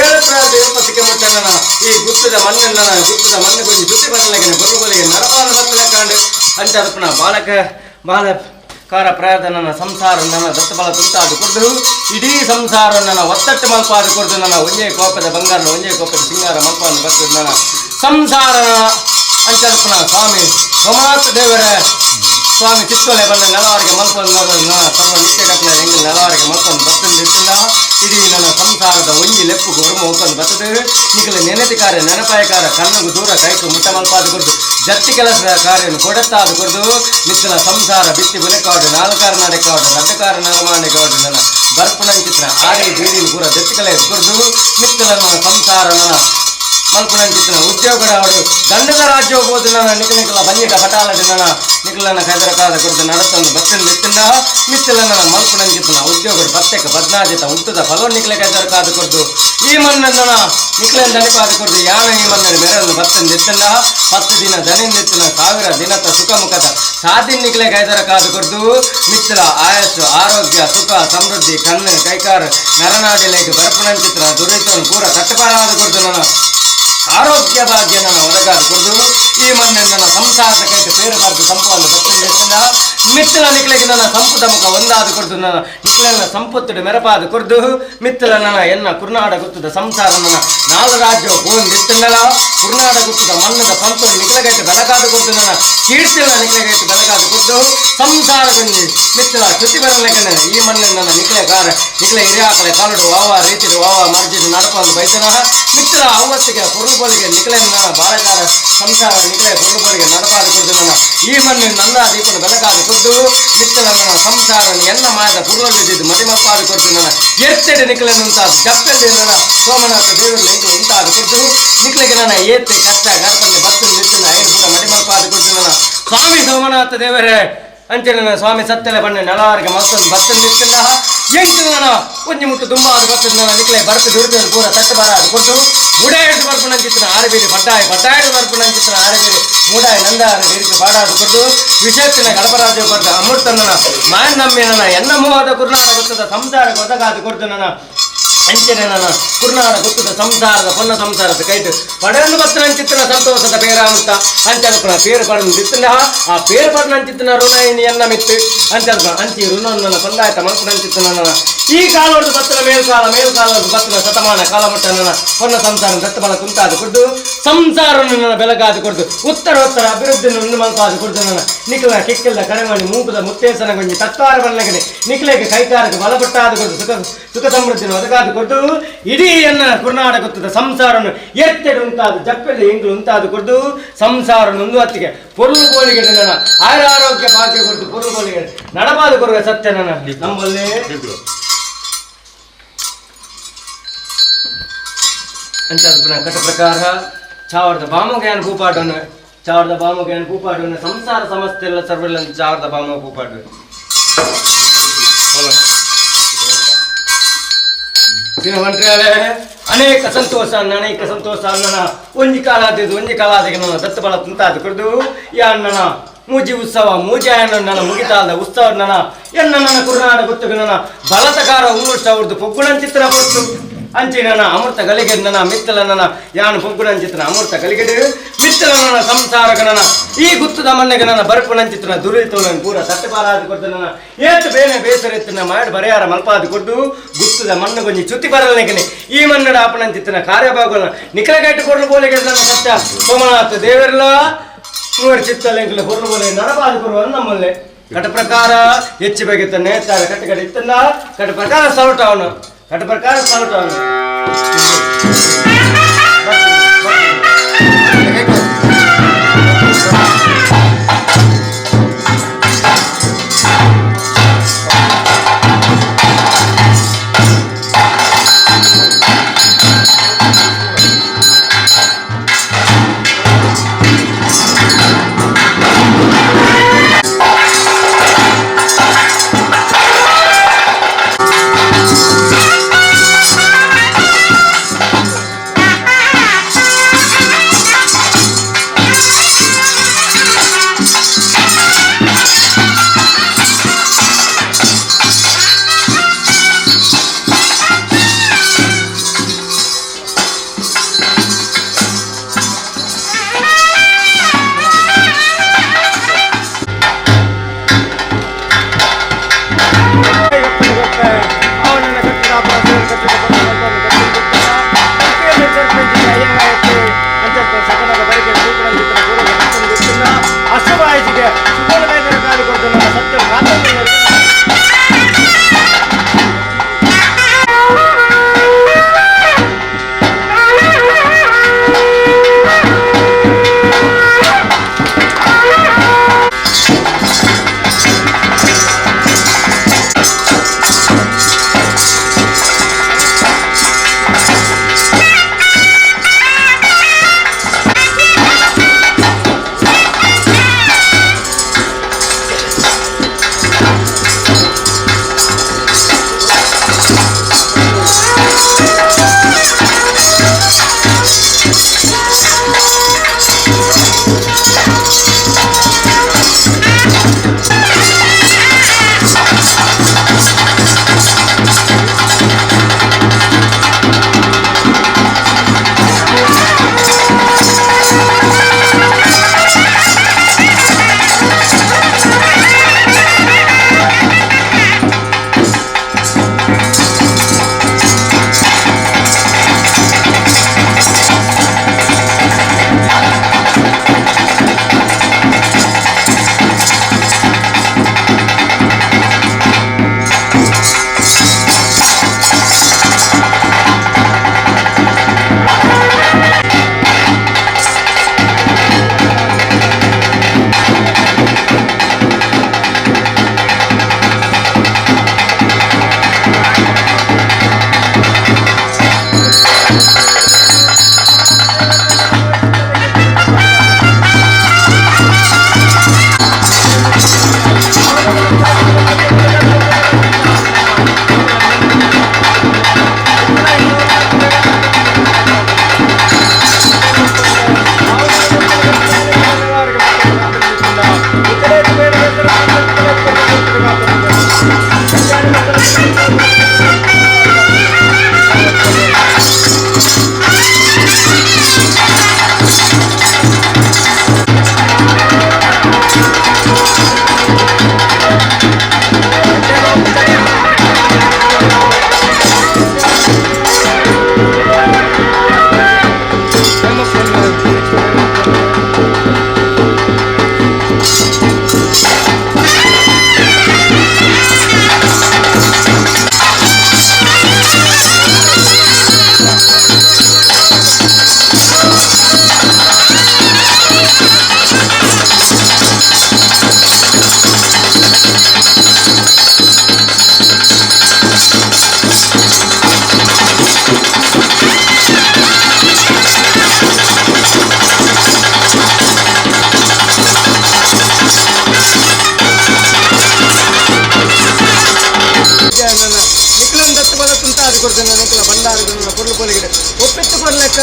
7 ದೇವಪತಿಗೆ ಮುಟ್ಟ ನನ್ನ ಈ ಗುತ್ತದ ಮಣ್ಣನ್ನ ಗುತ್ತದ ಮಣ್ಣು ಕೊಂಚ ಜೊತೆ ಬರಲಗನೆ ಬರುಬಲಿಗೆ ನರಪಾನ ಬತ್ತಲೆ ಕಾಂಡು ಅಂಚಾದಪ್ಪನ ಬಾಲಕಾರ ಪ್ರಾಯದ ನನ್ನ ಸಂಸಾರ ನನ್ನ ದತ್ತಬಲ ತುಂಟಾದು ಕೊಡ್ದು ಇಡೀ ಸಂಸಾರ ನನ್ನ ಒತ್ತಟ್ಟು ಮಲ್ಪಾದು ಕೊಡ್ದು ನನ್ನ ಒಂಜೇ ಕೋಪದ ಬಂಗಾರ ಒಂಜೇ ಕೋಪದ ಸಿಂಗಾರ ಮಲ್ಪಾದು ಬರ್ತದೆ ನನ್ನ ಸಂಸಾರ ಅಂಚಾದಪ್ಪನ ಸ್ವಾಮಿ ಸೋಮನಾಥ ದೇವರ ಸ್ವಾಮಿ ಚಿತ್ತೋಲೆ ಬಂದ ನೆಲವಾರಿಗೆ ಮಲ್ಕೊಂಡು ಸರ್ವ ನಿತ್ಯ ಕಟ್ಟಲೆ ಹೆಂಗೆ ನೆಲವಾರಿಗೆ ಮಲ್ಕೊಂಡು ಬತ್ತಂದಿಟ್ಟಿಲ್ಲ ಇಡೀ ನನ್ನ ಸಂಸಾರದ ಒಂಜಿ ಲೆಪ್ಪು ಹೊರಮ ಹೋಗ್ಕೊಂಡು ಬರ್ತದೆ ನಿಖಲ ನೆನಪಿಕಾರ ನೆನಪಾಯಕಾರ ಕಣ್ಣು ದೂರ ಕೈಕು ಮುಟ್ಟ ಮಲ್ಪಾದು ಕೊಡ್ದು ಜತ್ತಿ ಕೆಲಸದ ಕಾರ್ಯವನ್ನು ಕೊಡತ್ತಾದು ಕೊಡ್ದು ನಿಖಲ ಸಂಸಾರ ಬಿತ್ತಿ ಬುಲೆಕಾಡು ನಾಲ್ಕಾರ ನಾಡೆಕಾಡು ರಡ್ಡಕಾರ ನರಮಾಡೆಕಾಡು ನನ್ನ ಬರ್ಪಣಂಚಿತ್ರ ಆರಿ ಬೀದಿನ ಪೂರ ಜತ್ತಿ ಕಲೆ ಕೊಡ್ದು ನಿಖಲ ನನ್ನ ಸಂಸಾರ ನನ್ನ ಮಲ್ಪಣಂಚಿತ್ರ ಉದ್ಯೋಗದ ಅವಡು ದಂಡದ ರಾಜ್ಯ ಹೋಗ್ಬೋದು ನನ್ನ ನಿಖಲ ಬಂಜಿಕ ಪಟಾಲದ ನನ್ನ ನಿಖಲನ ಕೈದರಕಾದ ಕೊಡ್ದು ನಡತಂದು ಬತ್ತನ್ನು ಎತ್ತಿನ ಮಿತ್ತಲ ನನ್ನ ಮಲ್ಪಣಂಚಿತ್ರ ಉದ್ಯೋಗದ ಪತ್ತೆಕ ಬದ್ನಾಜಿತ ಉಂಟದ ಫಲೋ ನಿಖಲೆ ಕೈದರಕಾದ ಕೊಡ್ದು ಈ ಮನ್ನನ್ನ ನಿಖಲೆನ ದಣಿಪಾದ ಕೊಡ್ದು ಯಾನ ಈ ಮನ್ನನ ಮೆರನ್ನು ಬತ್ತನ್ನು ಎತ್ತಿನ 10 ದಿನ ದಣಿಂದೆತ್ತಿನ 1000 ದಿನದ ಸುಖಮುಖದ ಸಾಧಿನ ನಿಖಲೆ ಕೈದರಕಾದ ಕೊಡ್ದು ಮಿತ್ತಲ ಆಯಸ್ಸು ಆರೋಗ್ಯ ಸುಖ ಸಮೃದ್ಧಿ ಕಣ್ಣು ಕೈಕಾರ ನರನಾಡಿಲೆಗೆ ಬರ್ಪಣಂಚಿತ್ರ ದುರಿತವನ್ನು ಪೂರ ತಟ್ಟಪಾರಾದ ಕೊಡ್ದು ನನ್ನ ಆರೋಗ್ಯ ಭಾಗ್ಯ ನನ್ನ ಒದಗಾದ ಕೊಡ್ದು ಈ ಮಣ್ಣು ನನ್ನ ಸಂಸಾರದ ಕೈಗೆ ಬೇರೆ ಬರೆದು ಸಂಪವನ್ನು ಬತ್ತಿಂದ ಮಿತ್ತಲ ನಿಖಲೆಗೆ ನನ್ನ ಸಂಪುಟ ಮುಖ ಒಂದಾದ ಕೊಡ್ದು ನನ್ನ ನಿಖಲೆನ ಸಂಪುತ್ತದ ಮೆರಪಾದ ಕೊಡ್ದು ಮಿತ್ತಲ ನನ್ನ ಎನ್ನ ಕುರ್ನಾಡ ಗುತ್ತದ ಸಂಸಾರ ನನ್ನ 4 ರಾಜ್ಯ ಹೋಂದಿತ್ತಲ್ಲ ಕುರ್ನಾಡ ಗುತ್ತದ ಮಣ್ಣದ ಪಂಪು ನಿಖಲೆಗೈತೆ ಬೆಳಗಾದ ಕೊಡ್ದು ನನ್ನ ಕೀರ್ತಿನ ನಿಖಲೆಗೈತೆ ಬೆಳಗಾದ ಕೊಡ್ದು ಸಂಸಾರ ಬಂದು ಮಿತ್ತಲ ಶ್ರುತಿ ಬರಲಿಕ್ಕೆ ಈ ಮಣ್ಣು ನನ್ನ ನಿಖಲೆಗಾರ ನಿಖಲೆ ಹಿರಿಯಾಕಲೆ ಕಾಲಡು ವಾವ ರೀತಿದು ವಾವ ಮರ್ಜಿದು ನಡಪಂದು ಬೈತನ ಮಿತ್ತಲ ಅವತ್ತಿಗೆ ಪುರುಳುಬೋಳಿಗೆ ನಿಖಲೆನ ಬಾಳಗಾರ ಸಂಸಾರ ನಿಖಲೆ ಪುರುಳುಬೋಳಿಗೆ ನಡಪಾದ ಕೊಡ್ದು ನನ್ನ ಈ ಮಣ್ಣು ನನ್ನ ದೀಪನ ಬೆಳಗಾದ ಕೊಡ್ದು ಮಿತ್ತಲ ನನ್ನ ಸಂಸಾರ ಎನ್ನ ಮಾಯದ ಪುರುಳಲ್ಲಿದ್ದು ಮದಿಮಲ್ಪಾದ ಕೊಡ್ದು ನನ್ನ ಎತ್ತೆಡೆ ನಿಖಲೆನ ಉಂಟಾದ ಜಪ್ಪೆಲ್ಲಿ ನನ್ನ ಸೋಮನಾಥ ದೇವರಲ್ಲಿ ಉಂಟಾದ ಕೊಡ್ದು ನಿಖಲೆಗೆ ನನ್ನ ಏತೆ ಕಷ್ಟ ಗರ್ಭದಲ್ಲಿ ಬತ್ತು ನಿಂತಿನ ಐದು ಕೂಡ ಮಡಿಮಲ್ಪಾದ ಕೊಡ್ತೀನಿ ಸ್ವಾಮಿ ಸೋಮನಾಥ ದೇವರೇ ಅಂಚೆನ ಸ್ವಾಮಿ ಸತ್ತೆಲೆ ಬಣ್ಣ ನೆಲವಾರಿಗೆ ಮತ್ತೊಂದು ಬತ್ತನ್ ನಿಂತಿಲ್ಲ ಎಂಟು ನಾನು ಒಂಜಿ ಮುಟ್ಟು ತುಂಬ ಅದು ಬರ್ತದೆ ನಾನು ನಿಕ್ಲೆ ಬರ್ತು ದುಡ್ದು ಪೂರ ತಟ್ಟು ಬರ ಅದು ಕೊಟ್ಟು ಗುಡಾಯಿಟ್ಟು ಬರ್ಪುಣಂಚಿತ್ತಿನ ಆರಬೇಡಿ ಪಟ್ಟಾಯಿಟ್ಟು ಬರ್ಪುಣಂಚಿತ್ತಿನ ಆರಬೇಡಿ ಮೂಡಾಯಿ ನಂದಾರ ಹಿರಿಕೆ ಪಾಡಾದು ಕೊಟ್ಟು ವಿಷಯತ್ತಿನ ಗಡಪರಾಜ ಕೊಟ್ಟು ಅಮೃತನ ಮಾನ್ ನಮ್ಮಿನ ಎನ್ನ ಮೋಹದ ಕುರ್ನಾಡ ಗೊತ್ತದ ಸಂಸಾರ ಗೊತ್ತಾಗಾದು ಕೊಡ್ತು ನನ್ನ ಅಂಚನೆ ನನ್ನ ಕುರ್ನಾಡ ಗೊತ್ತದ ಸಂಸಾರದ ಪೊನ್ನ ಸಂಸಾರದ ಕೈಟು ಪಡೆಯನ್ನು ಬತ್ತನ ಅಂಚಿತ್ತಿನ ಸಂತೋಷದ ಪೇರಾಮಂತ ಅಂಚನ ಪೇರು ಪಡೆದು ಬಿತ್ತಿನ ಆ ಪೇರು ಪಡೆದ ಅಂಚಿತ್ತಿನ ಋಣ ಎನ್ನ ಮಿತ್ತು ಅಂಚನ ಅಂಚಿ ಋಣ ನನ್ನ ಪಂದಾಯತ ಮಲ್ಪನ ಅಂಚಿತ್ತಿನ ನನ್ನ ಈ ಕಾಲವರ್ದು ಬತ್ತನ ಮೇಲ್ಕಾಲದ ಬತ್ತನ ಶತಮಾನ ಕಾಲಮಟ್ಟ ನನ್ನ ಪೊನ್ನ ಸಂಸಾರ ದತ್ತಬಲ ಕುಂತಾದು ಕೊಟ್ಟು ಸಂಸಾರ ನನ್ನ ಬೆಳಗಾದು ಕೊಡ್ದು ಉತ್ತರ ಅಭಿವೃದ್ಧಿ ಮಲ್ಪಾದು ಕೊಡ್ದು ನನ್ನ ನಿಖಲ ಕಿಕ್ಕಿಲ್ಲ ಕರೆಮಣಿ ಮೂಪದ ಮುತ್ತೇಸನ ಗೊಂಜಿ ತತ್ವಾರ ಬಣ್ಣಗಡೆ ನಿಖಲೆಗೆ ಕೈಕಾರಕ್ಕೆ ಬಲಪಟ್ಟಾದು ಕೊಡ್ದು ಸುಖ ಸಮೃದ್ಧಿನ ಒದಗಾದು ಕೊಟ್ಟು ಇಡೀ ಎನ್ನ ಕುರ್ನಾಡ ಗೊತ್ತದ ಸಂಸಾರವನ್ನು ಎತ್ತೆಡು ಉಂಟಾದು ಜಪ್ಪೆಲ್ಲ ಎಂಗ್ಳು ಉಂಟಾದು ಕೊಟ್ಟು ಸಂಸಾರ ಒಂದು ಹೊತ್ತಿಗೆ ಪೊರ್ಲು ಗೋಳಿಗೆ ನನ್ನ ಆರೋಗ್ಯ ಭಾಗ್ಯ ಕೊಟ್ಟು ಪೊರ್ಲು ಗೋಳಿಗೆ ನಡಬಾದು ಕೊಡುವ ಸತ್ಯ ನನ್ನ ನಮ್ಮಲ್ಲಿ ಅಂತ ಕಟ ಪ್ರಕಾರ ಚಾವರದ ಬಾಮೋಗ್ಯಾನ ಭೂಪಾಡನ್ನು ಸಂಸಾರ ಸಮಸ್ಯೆ ಎಲ್ಲ ಸರ್ವೆಲ್ಲ ಚಾವರದ ಬಾಮ ಭೂಪಾಡು ಅನೇಕ ಸಂತೋಷ ಅಣ್ಣನ ಒಂಜಿ ಕಾಲ ನನ್ನ ದತ್ತಬಲ ತುಂತಾದು ಕೊಡ್ದು ಯಾ ಅಣ್ಣನ ಮೂಜಿ ಉತ್ಸವ ನನ್ನ ಮುಗಿತಾದ ಉತ್ಸವ ನನ್ನ ಕುರ್ನಾಡ ಗೊತ್ತು ನನ್ನ ಬಲತಕಾರ ಉಮ್ಮುಷ್ಟ ಅವ್ರದ್ದು ಪೊಗ್ಗುಣನ್ ಚಿತ್ರ ಕೊಡ್ತು ಅಂಚಿನ ಅಮೃತ ಗಲಿಗೆ ನನ್ನ ಮಿತ್ತಲ ನನ್ನ ಯಾನು ಪೊಗ್ಗುಣನ್ ಚಿತ್ರ ಅಮೃತ ಗಲಿಗೆ ಮಿತ್ತಲ ನನ್ನ ಸಂಸಾರಗಣನ ಈ ಗುತ್ತದ ಮಣ್ಣಗೆ ನನ್ನ ಬರ್ಪುಣನ್ ಚಿತ್ರ ದುರಿತೋಳನ್ ಪೂರ ಸತ್ಯಪಾಲಾದ ಕೊಟ್ಟು ನನ್ನ ಏತು ಬೇನೆ ಬೇಸರ ಎತ್ತಿನ ಮಾಡಿ ಬರೆಯಾರ ಮಲ್ಪಾದ ಕೊಟ್ಟು ಗುತ್ತದ ಮಣ್ಣು ಕೊಂಚಿ ಚುತ್ತಿ ಬರಲನೆಗನೆ ಈ ಮನ್ನಡ ಆಪಣನ್ ಚಿತ್ರನ ಕಾರ್ಯಭಾಗಗಳನ್ನ ನಿಖಲಗಟ್ಟು ಕೊಡಲು ಬೋಲಿಗೆ ನನ್ನ ಸತ್ಯ ಸೋಮನಾಥ ದೇವರೆಲ್ಲ ಮೂವರು ಚಿತ್ತಲೆಂಕಲ ಹೊರಲು ಬೋಲೆ ನಡಬಾದು ಕೊಡುವ ನಮ್ಮಲ್ಲೇ ಕಟ ಪ್ರಕಾರ ಹೆಚ್ಚು ಬೇಕಿತ್ತ ನೇತಾರ ಕಟ್ಟಗಡೆ ಇತ್ತಲ್ಲ ಕಟ ಪ್ರಕಾರ ಸೌಟ ಅವನು ಕಟ ಪ್ರಕಾರ ಸೌಟ ಅವನು ಕೊಡ್ತೇನೆ ನಿಂಕಲ ಭಂಡಾರಗಳನ್ನು ಕೊರ್ಲು ಪೊಲಿಗೆ ಒಪ್ಪಿಟ್ಟು ಕೊರ್ಲೆಕ್ಕ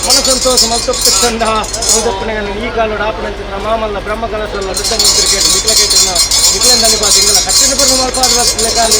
ಮನ ಸಂತೋಷ ಮಲ್ತೊಪ್ಪಿಟ್ಟಂದ ಮುದಪ್ಪನ ಈ ಕಾಲೋಡು ಆಪಣಂಚಿನ ಮಾಮಲ್ಲ ಬ್ರಹ್ಮ ಕಲಸಲ್ಲ ದುಡ್ಡ ಮುದ್ರಿಕೇಟ್ ನಿಕ್ಲಕೇಟಿನ ನಿಕ್ಲೆಂದಲ್ಲಿ ಪಾತ ಇಂಗಲ ಕಟ್ಟಿನ ಪುರ್ಣ ಮಲ್ಪಾದಲೆಕ್ಕಾಲಿ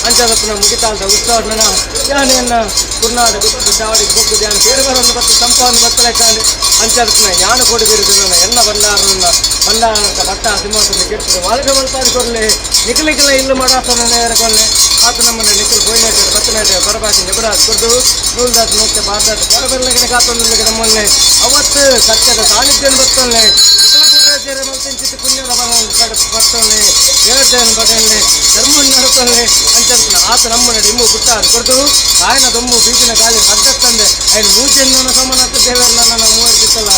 ಅಂಚದಪ್ಪನ ಮುಗಿತಾಲ್ದ ಉತ್ಸವನ ಯಾನೆಯನ್ನ ಕುರ್ನಾಡ ಗುಟ್ಟು ಚಾವಡಿಗೆ ಬೊಗ್ಗು ಧ್ಯಾನ ಕೇಳುವರನ್ನು ಬತ್ತು ಸಂಪಾದನೆ ಬತ್ತಲೆಕ್ಕಾಲಿ ಅಂಚದಪ್ಪನ ಯಾನು ಕೊಡಿ ಬೀರುದಿಲ್ಲ ಎನ್ನ ಭಂಡಾರನ್ನ ಭಂಡಾರಕ್ಕ ಬಟ್ಟ ಸಿಂಹಾಸನ ಕೆಟ್ಟಿದೆ ವಾಲ್ಗ ಮಲ್ಪಾದಿ ಕೊರ್ಲೆ ನಿಖಲಿಕ್ಕೆಲ್ಲ ಇಲ್ಲು ಮಾಡಾಸನ ನೇರ ಕೊಲ್ಲೆ ಆತ ನಮ್ಮನ್ನ ನಿಖಲ್ ಪೋಯ್ನೇಟ ಬತ್ತನೇಟ ಪರಭಾಷೆ ನೆಬರಾಜ್ ಕೊಡ್ದು ನೂಲ್ದಾಸ್ ನೋಡ್ತೆ ಬಾರ್ದಾಟ ಪರಬೆಲ್ಲಗಿನ ಕಾತೊಂದಿಗೆ ನಮ್ಮನ್ನೆ ಅವತ್ತು ಸತ್ಯದ ಸಾನ್ನಿಧ್ಯ ಬರ್ತೊಲ್ಲೆ ನಿಖಲ ಮಲ್ತಿಂಚಿತ್ತು ಪುಣ್ಯದ ಬರ್ತೊಲ್ಲೆ ಹೇಳ್ತೇನೆ ಬಡಲ್ಲೆ ಧರ್ಮವನ್ನು ನಡುತ್ತಲ್ಲೆ ಅಂಚದಪ್ಪನ ಆತ ನಮ್ಮನ್ನ ಡಿಮ್ಮು ಪುಟ್ಟಾರು ಕೊಡ್ದು ಆಯನ ದೊಮ್ಮು ಬೀಚಿನ ಕಾಲಿ ಅಡ್ಡತ್ತಂದೆ ఆయన ನೂಜನ್ನ ಸಮಾನತ ದೇವರನ್ನ ನನ್ನ ಮೂವತ್ತಿತ್ತಲ್ಲ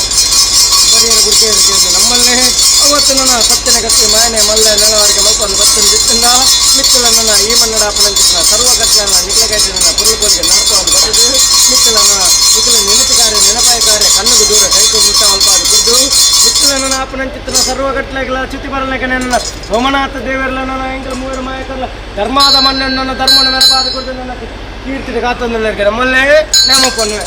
ಬರಿಯರ ಗುರುತೇರಿಕೆ ನಮ್ಮಲ್ಲೇ ಅವತ್ತು ನನ್ನ ಸತ್ಯನ ಗತ್ತೆ ಮಾಯನೆ ಮಲ್ಲ ನೆಲವಾರಿಗೆ ಮಲ್ಕೊಂಡು ಬತ್ತನ್ನು ಬಿತ್ತಂದ ಮಿತ್ತಲ ನನ್ನ ಈ ಮನ್ನಡಾಪನಂಚಿನ ಸರ್ವಕಟ್ಟನ ನಿಖಲಗೈತೆ ನನ್ನ ಪುರುಪೋಲಿಗೆ ನಾಟವನ್ನು ಬರೆದು ಮಿತ್ತಲ ನನ್ನ ನಿಖಲ ನೆನಪುಗಾರೆ ನೆನಪಾಯಿಕಾರೆ ಕಣ್ಣಿಗೆ ದೂರ ಕೈಕೋ ಮುಟ್ಟ ಮಲ್ಪಾದು ಕೊದ್ದು ಮಿತ್ತಲ ನನ್ನ ಆಪನಂಚಿತ್ತಿನ ಸರ್ವಗಟ್ಟಲೆಗಳ ಚ್ಯುತಿ ಬರಲಿಕ್ಕೆ ನನ್ನ ಸೋಮನಾಥ ದೇವರಲ್ಲ ನನ್ನ ಎಂಕಲ ಮೂವರು ಮಾಯಕಲ್ಲ ಧರ್ಮಾದ ಮಣ್ಣನ್ನು ನನ್ನ ಧರ್ಮನ ನೆನಪಾದ ಕೊದ್ದು ನನ್ನ ಕೀರ್ತಿಗೆ ಕಾತೊಂದಿಲ್ಲ ನಮ್ಮಲ್ಲೇ ನೇಮಪ್ಪನ್ನುವೆ